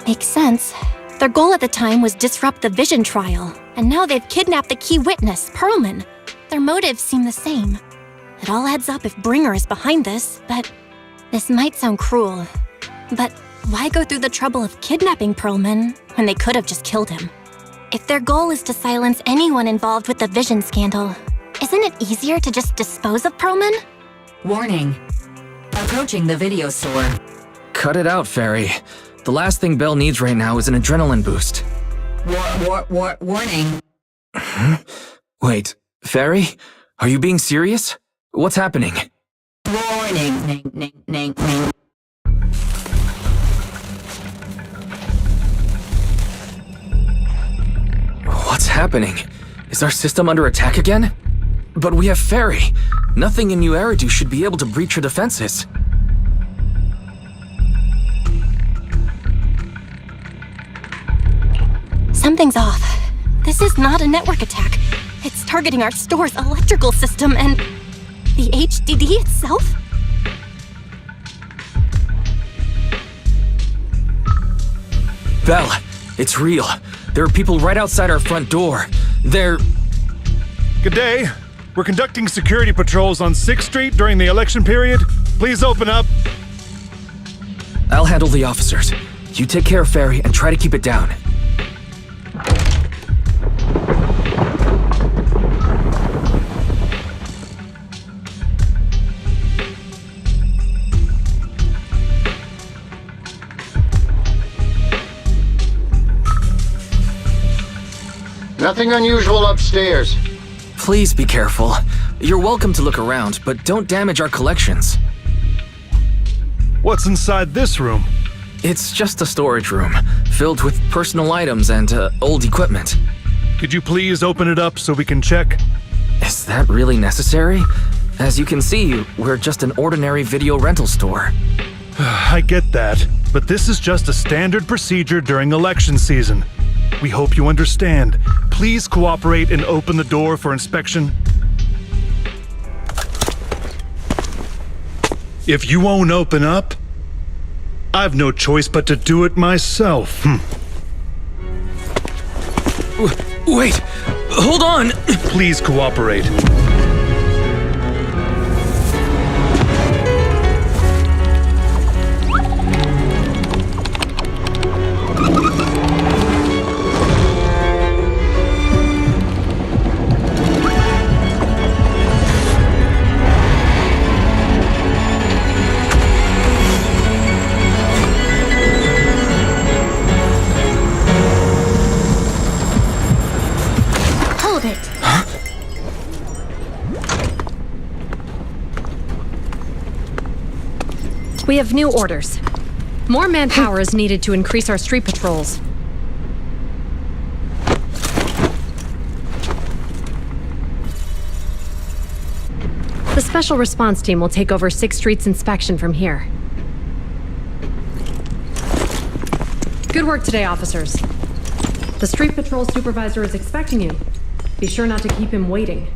Makes sense. Their goal at the time was disrupt the Vision trial, and now they've kidnapped the key witness, Perlman. Their motives seem the same. It all adds up if Bringer is behind this, but this might sound cruel. But why go through the trouble of kidnapping Perlman when they could have just killed him? If their goal is to silence anyone involved with the Vision scandal, isn't it easier to just dispose of Perlman? Warning. Approaching the video store. Cut it out, Fairy. The last thing Belle needs right now is an adrenaline boost. Warning. Wait, Fairy? Are you being serious? What's happening? Warning. What's happening? Is our system under attack again? But we have Fairy. Nothing in New Eridu should be able to breach her defenses. Something's off. This is not a network attack. It's targeting our store's electrical system and the HDD itself? Belle, it's real. There are people right outside our front door. They're... Good day. We're conducting security patrols on 6th Street during the election period. Please open up. I'll handle the officers. You take care of Fairy and try to keep it down. Nothing unusual upstairs. Please be careful. You're welcome to look around, but don't damage our collections. What's inside this room? It's just a storage room, filled with personal items and old equipment. Could you please open it up so we can check? Is that really necessary? As you can see, we're just an ordinary video rental store. I get that, but this is just a standard procedure during election season. We hope you understand. Please cooperate and open the door for inspection. If you won't open up, I've no choice but to do it myself. Wait! Hold on! Please cooperate. We have new orders. More manpower is needed to increase our street patrols. The Special Response Team will take over 6th Street's inspection from here. Good work today, officers. The Street Patrol Supervisor is expecting you. Be sure not to keep him waiting.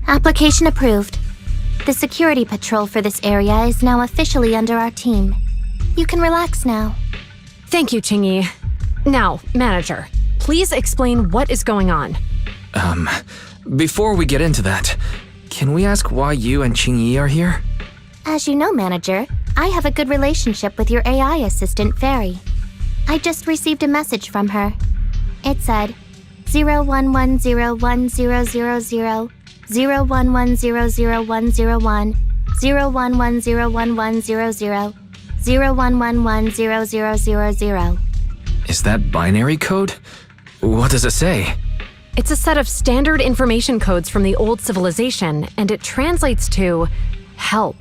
Application approved. The security patrol for this area is now officially under our team. You can relax now. Thank you, Qingyi. Now, Manager, please explain what is going on. Before we get into that, can we ask why you and Qingyi are here? As you know, Manager, I have a good relationship with your AI assistant, Fairy. I just received a message from her. It said, 01101000, 01100101, 01101100, 01110000. Is that binary code? What does it say? It's a set of standard information codes from the old civilization, and it translates to help.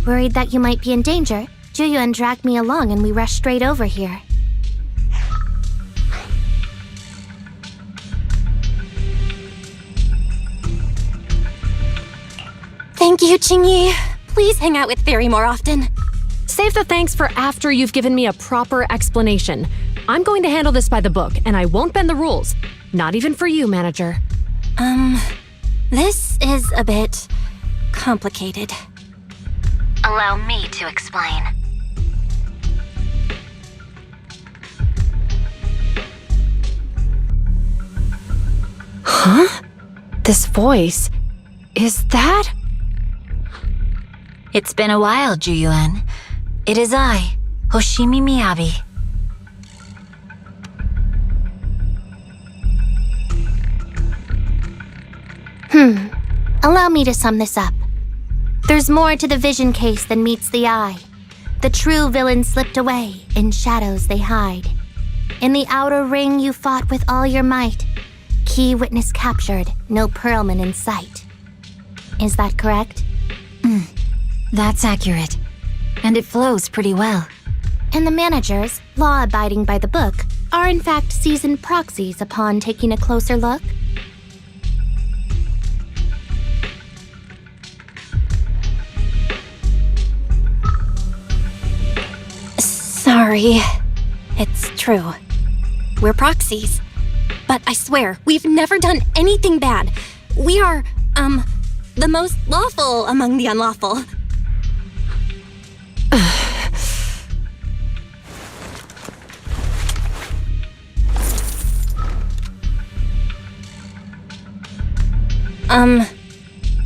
Worried that you might be in danger, Juyuan dragged me along and we rushed straight over here. Thank you, Qingyi. Please hang out with Fairy more often. Save the thanks for after you've given me a proper explanation. I'm going to handle this by the book, and I won't bend the rules. Not even for you, Manager. This is a bit complicated. Allow me to explain. Huh? This voice. Is that? It's been a while, Juyuan. It is I, Hoshimi Miyabi. Allow me to sum this up. There's more to the vision case than meets the eye. The true villain slipped away, in shadows they hide. In the outer ring you fought with all your might. Key witness captured, no Perlman in sight. Is that correct? That's accurate. And it flows pretty well. And the managers, law-abiding by the book, are in fact seasoned proxies upon taking a closer look? Sorry. It's true. We're proxies. But I swear, we've never done anything bad. We are, the most lawful among the unlawful.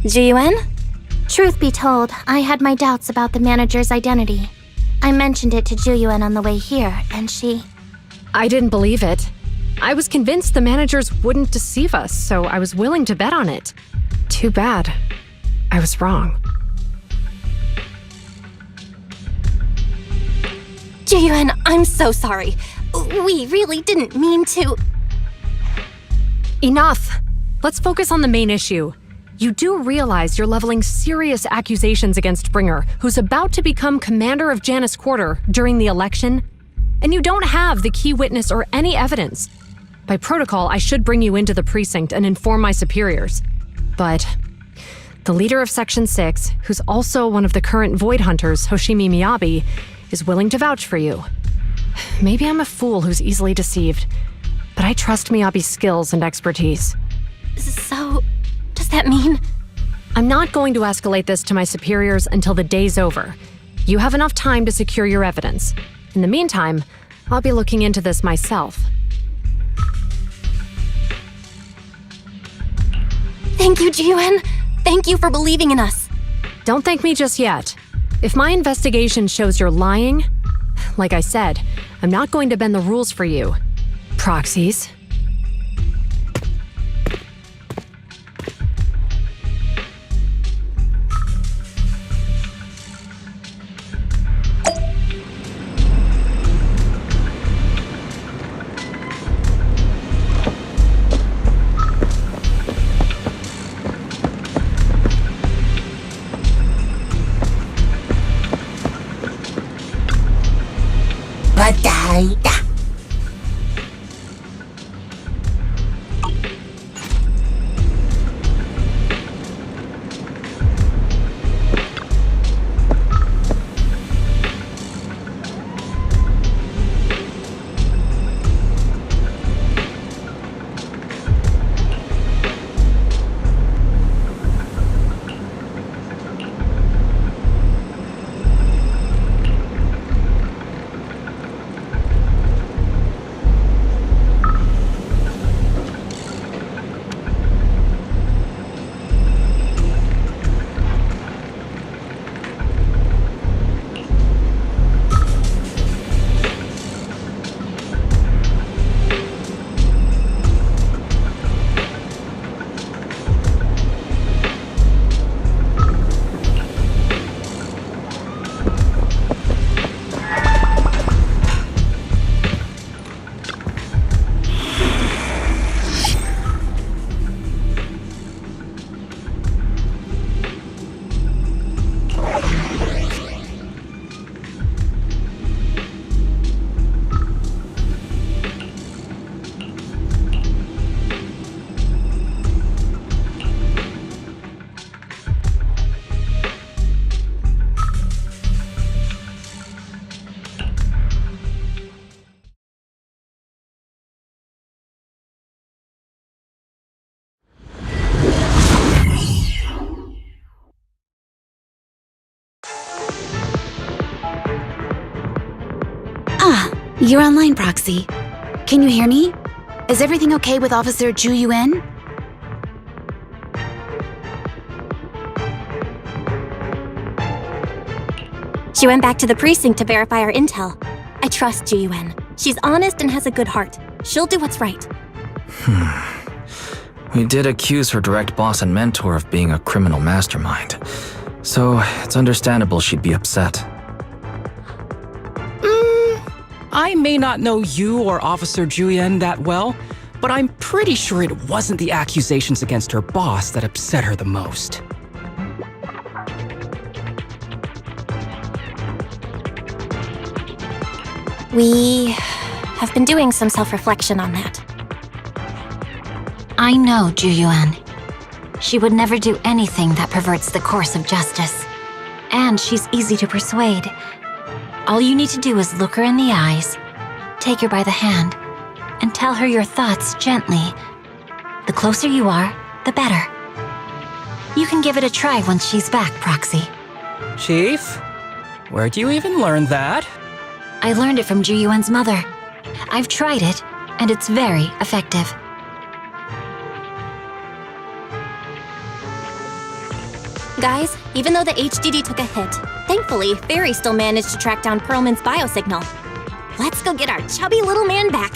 Juyuan? Truth be told, I had my doubts about the manager's identity. I mentioned it to Juyuan on the way here, and she... I didn't believe it. I was convinced the managers wouldn't deceive us, so I was willing to bet on it. Too bad. I was wrong. Juyuan, I'm so sorry. We really didn't mean to... Enough! Let's focus on the main issue. You do realize you're leveling serious accusations against Bringer, who's about to become commander of Janus Quarter during the election? And you don't have the key witness or any evidence. By protocol, I should bring you into the precinct and inform my superiors. But the leader of Section 6, who's also one of the current Void Hunters, Hoshimi Miyabi, is willing to vouch for you. Maybe I'm a fool who's easily deceived, but I trust Miyabi's skills and expertise. So, does that mean? I'm not going to escalate this to my superiors until the day's over. You have enough time to secure your evidence. In the meantime, I'll be looking into this myself. Thank you, Juyuan. Thank you for believing in us. Don't thank me just yet. If my investigation shows you're lying, like I said, I'm not going to bend the rules for you. Proxies. You're online, Proxy. Can you hear me? Is everything okay with Officer Zhu Yuan? She went back to the precinct to verify our intel. I trust Zhu Yuan. She's honest and has a good heart. She'll do what's right. We did accuse her direct boss and mentor of being a criminal mastermind, so it's understandable she'd be upset. I may not know you or Officer Julian that well, but I'm pretty sure it wasn't the accusations against her boss that upset her the most. We have been doing some self-reflection on that. I know Zhu Yuan. She would never do anything that perverts the course of justice. And she's easy to persuade. All you need to do is look her in the eyes, take her by the hand, and tell her your thoughts gently. The closer you are, the better. You can give it a try once she's back, Proxy. Chief? Where'd you even learn that? I learned it from Zhu Yuan's mother. I've tried it, and it's very effective. Guys, even though the HDD took a hit, thankfully, Fairy still managed to track down Perlman's biosignal. Let's go get our chubby little man back.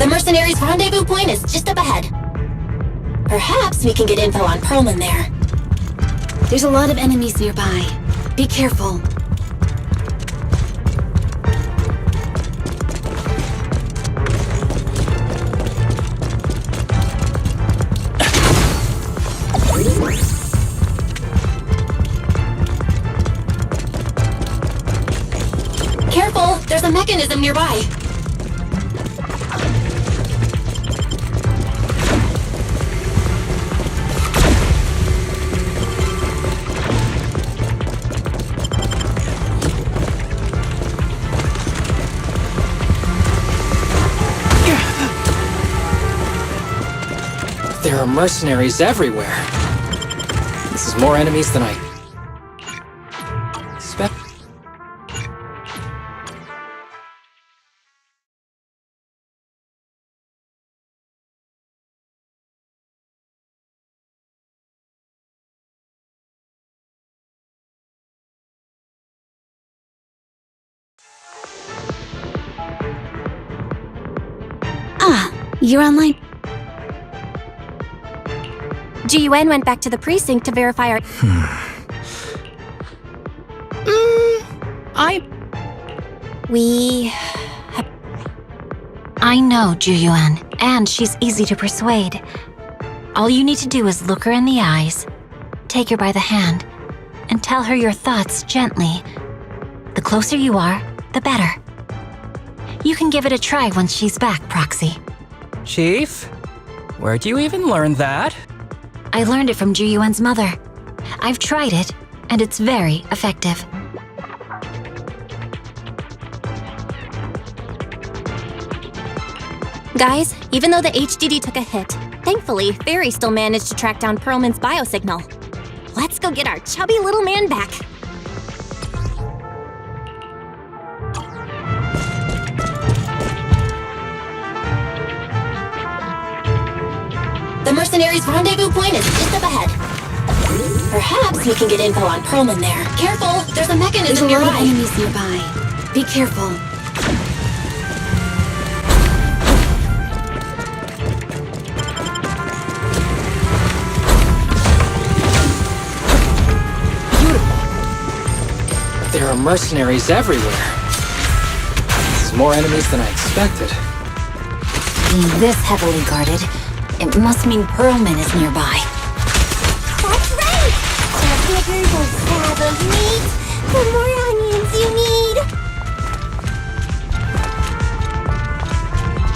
Mercenary's rendezvous point is just up ahead. Perhaps we can get info on Perlman there. There's a lot of enemies nearby. Be careful. Careful! There's a mechanism nearby. There are mercenaries everywhere. This is more enemies than I expect. Ah, you're online. Zhu Yuan went back to the precinct to verify our... I know Zhu Yuan, and she's easy to persuade. All you need to do is look her in the eyes, take her by the hand, and tell her your thoughts gently. The closer you are, the better. You can give it a try once she's back, Proxy. Chief? Where'd you even learn that? I learned it from Zhu Yuan's mother. I've tried it, and it's very effective. Guys, even though the HDD took a hit, thankfully, Fairy still managed to track down Perlman's biosignal. Let's go get our chubby little man back. The Mercenary's rendezvous point is just up ahead. Perhaps we can get info on Perlman there. Careful, there's a mechanism nearby. nearby. There's a lot of enemies nearby. Be careful. There are mercenaries everywhere. This is more enemies than I expected. Being this heavily guarded, it must mean Perlman is nearby. That's right! Our figures a slab of meat, The more onions you need!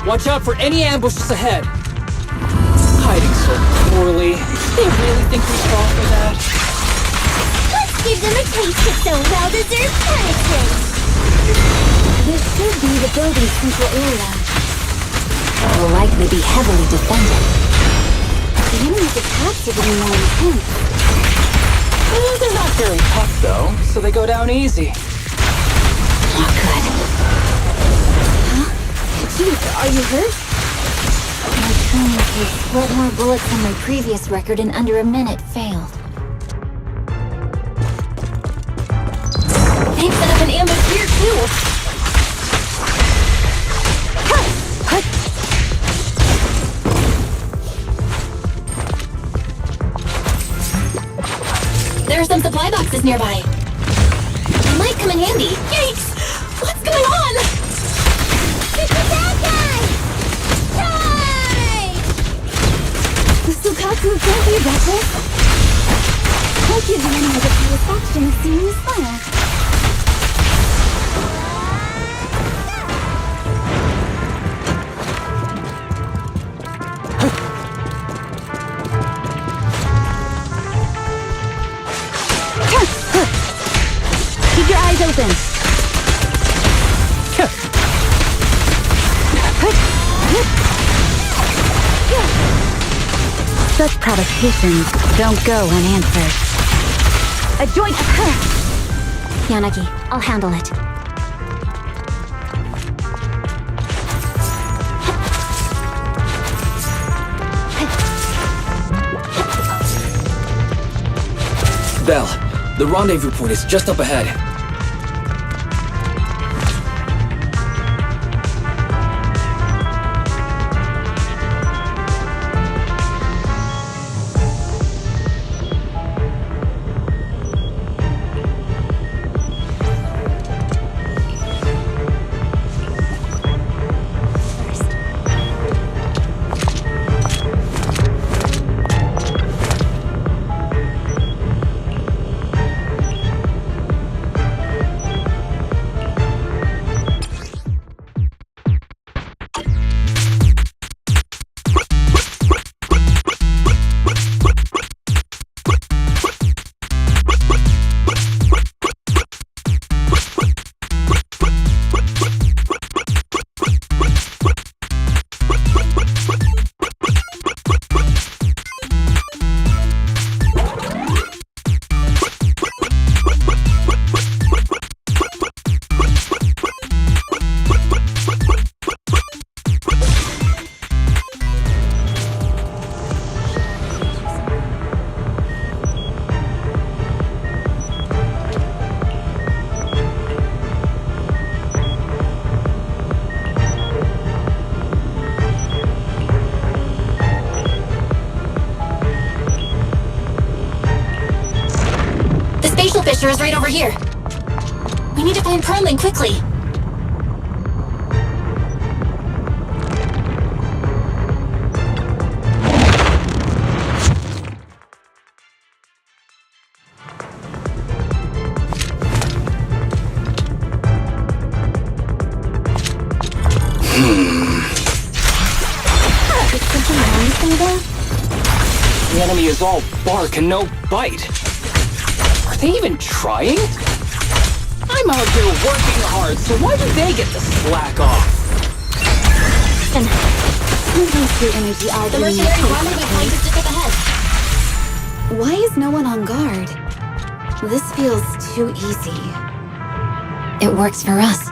Watch out for any ambushes ahead. Hiding so poorly. They really think we fall for that? Let's give them a taste of some well-deserved punishment! This should be the building's central area. It will likely be heavily defended. The enemy's attacks are getting more intense. They're not very tough, though, so they go down easy. Not good. Huh? Chief, are you hurt? My training case spread more bullets than my previous record in under a minute failed. They've set up an ambush here, too! There are some supply boxes nearby. They might come in handy. Yikes! What's going on? It's the bad guy! Die! The Sukaku can't be about this. I'll give the enemy the satisfaction of seeing you smile. Keep your eyes open. Such provocations don't go unanswered. A joint occurs. Yanagi, I'll handle it. Belle, the rendezvous point is just up ahead. Fisher is right over here. We need to find Perlman quickly. Is something wrong with there? The enemy is all bark and no bite. Are they even trying? I'm out here working hard, so why do they get to slack off? And waste your energy The arguing mercenary with army we find is just up ahead. Why is no one on guard? This feels too easy. It works for us.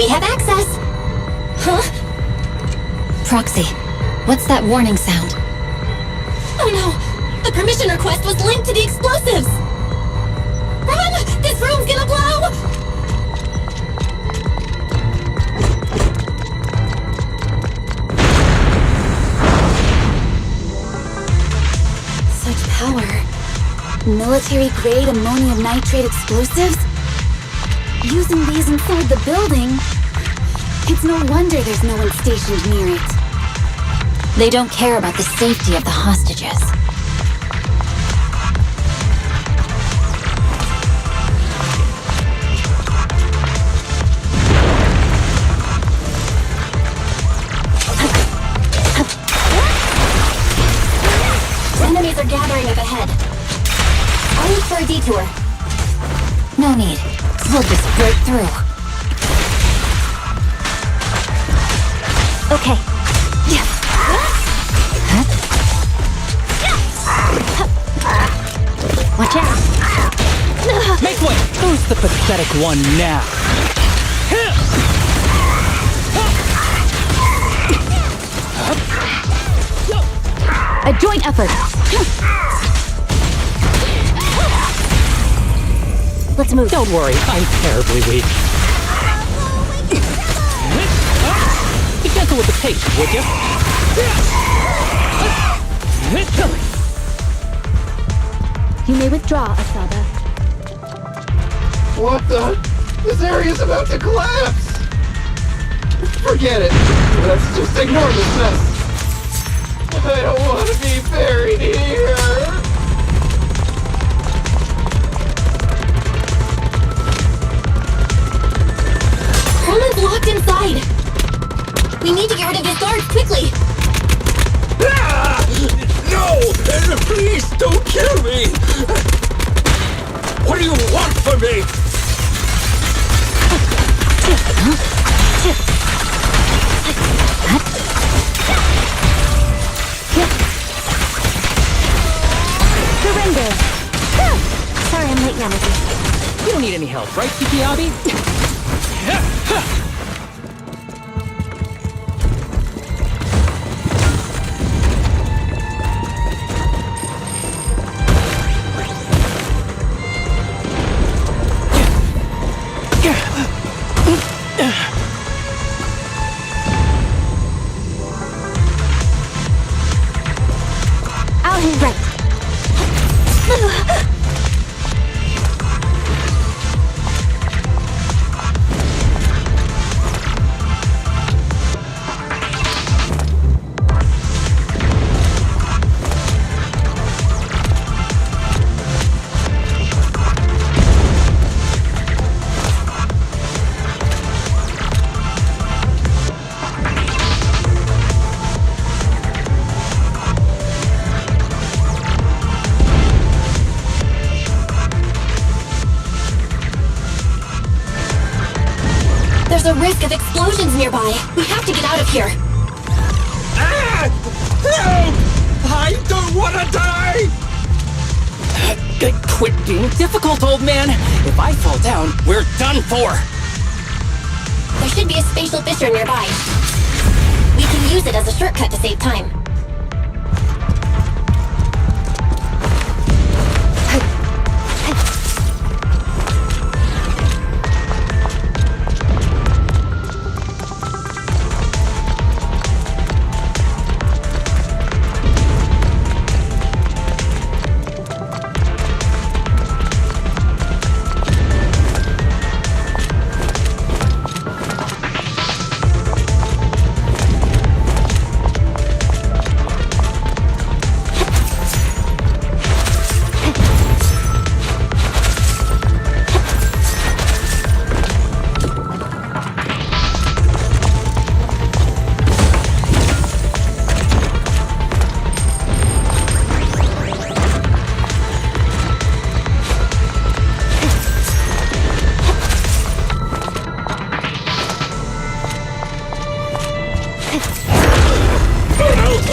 We have access! Huh? Proxy, what's that warning sound? Oh no! The permission request was linked to the explosives! Run! This room's gonna blow! Such power. Military-grade ammonium nitrate explosives? Using these inside the building? It's no wonder there's no one stationed near it. They don't care about the safety of the hostages. Enemies are gathering up ahead. I'll look for a detour. No need. We'll just break through. Okay. Watch out. Make way! Who's the pathetic one now? A joint effort. Let's move. Don't worry, I'm terribly weak. Be gentle with the patient, would you? You may withdraw, Asada. What the? This area's about to collapse! Forget it. Let's just ignore this mess. I don't want to be buried here. Perlman's locked inside! We need to get rid of his guards quickly! No! Please don't kill me! What do you want from me? Surrender! Sorry I'm late, Yamaji. You don't need any help, right, Miyabi? Out his right. There's a risk of explosions nearby. We have to get out of here. Help! I don't want to die! Quit being difficult, old man! If I fall down, we're done for! There should be a spatial fissure nearby. We can use it as a shortcut to save time.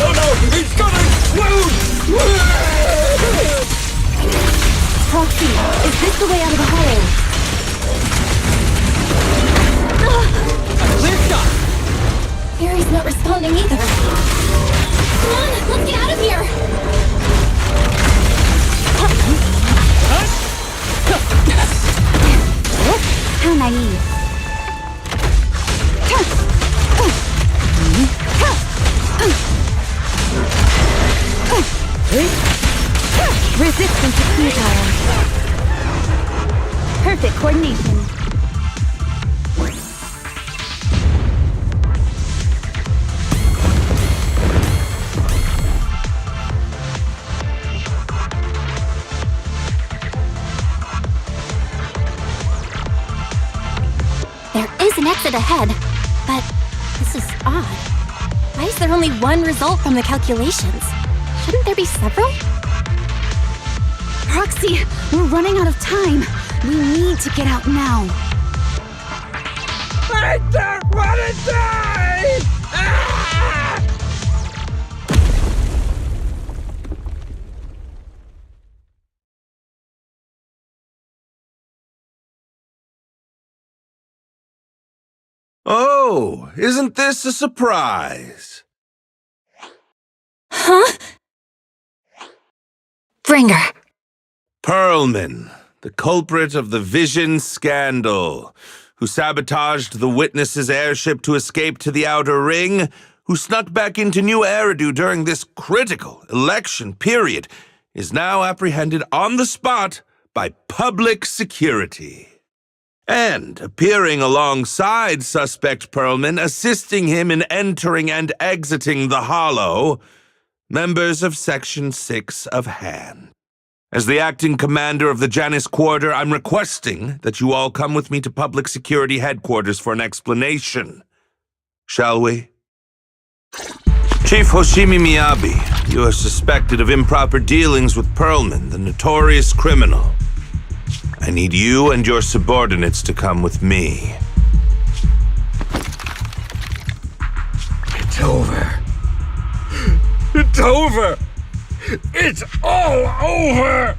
Oh no! It's gonna explode! Proxy, is this the way out of the hollow? everything I need. Resistance is futile. Perfect coordination. There is an exit ahead, but this is odd. Why is there only one result from the calculations? Shouldn't there be several? Proxy, we're running out of time. We need to get out now. I don't want to die! Ah! Oh, isn't this a surprise? Huh? Bringer. Perlman, the culprit of the Vision scandal, who sabotaged the Witness's airship to escape to the Outer Ring, who snuck back into New Eridu during this critical election period, is now apprehended on the spot by public security. And appearing alongside suspect Perlman, assisting him in entering and exiting the Hollow, members of Section 6 of Han. As the acting commander of the Janus Quarter, I'm requesting that you all come with me to Public Security Headquarters for an explanation. Shall we? Chief Hoshimi Miyabi, you are suspected of improper dealings with Perlman, the notorious criminal. I need you and your subordinates to come with me. It's over. It's over! It's all over!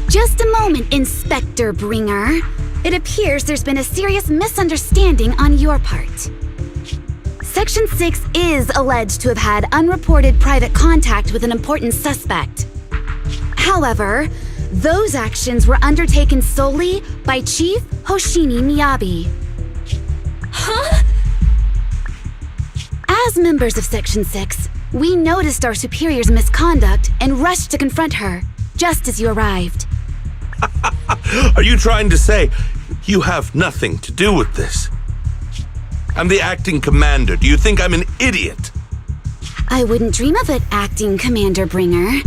Just a moment, Inspector Bringer. It appears there's been a serious misunderstanding on your part. Section 6 is alleged to have had unreported private contact with an important suspect. However, those actions were undertaken solely by Chief Hoshimi Miyabi. Huh? As members of Section 6, we noticed our superior's misconduct and rushed to confront her, just as you arrived. Are you trying to say you have nothing to do with this? I'm the acting commander. Do you think I'm an idiot? I wouldn't dream of it, Acting Commander Bringer.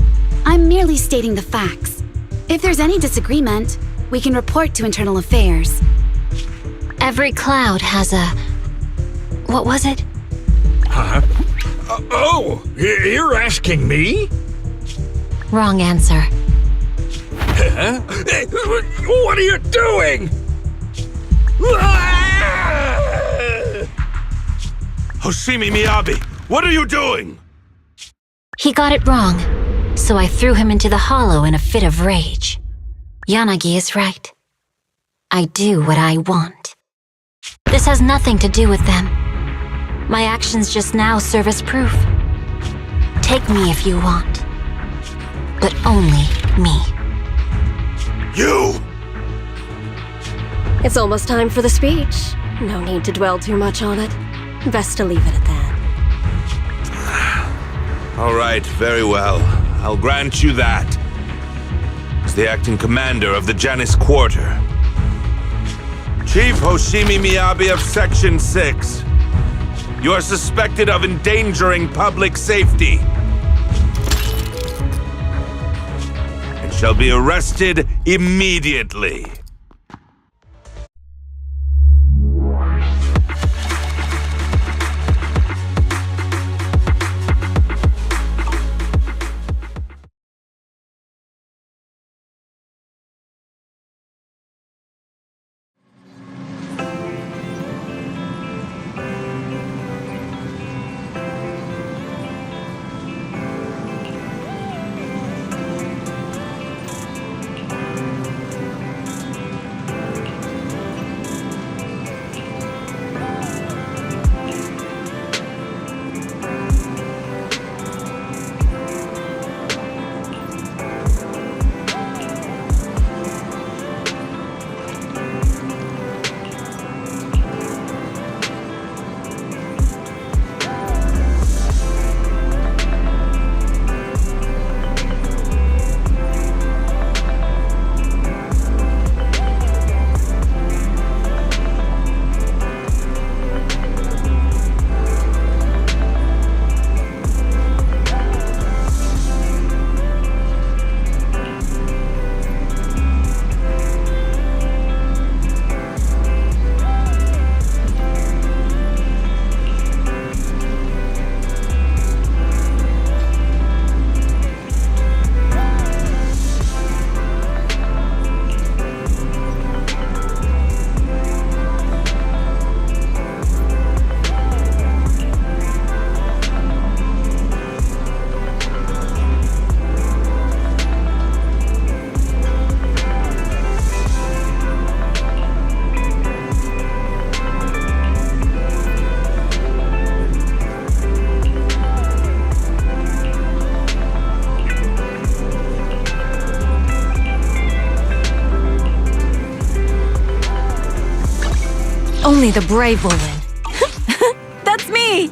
I'm merely stating the facts. If there's any disagreement, we can report to Internal Affairs. Every cloud has a... what was it? Huh? You're asking me? Wrong answer. Huh? What are you doing? Hoshimi Miyabi, what are you doing? He got it wrong, so I threw him into the hollow in a fit of rage. Yanagi is right. I do what I want. This has nothing to do with them. My actions just now serve as proof. Take me if you want. But only me. You! It's almost time for the speech. No need to dwell too much on it. Best to leave it at that. All right, very well. I'll grant you that. As the acting commander of the Janus Quarter, Chief Hoshimi Miyabi of Section 6, you are suspected of endangering public safety and shall be arrested immediately. Only the brave will win. That's me!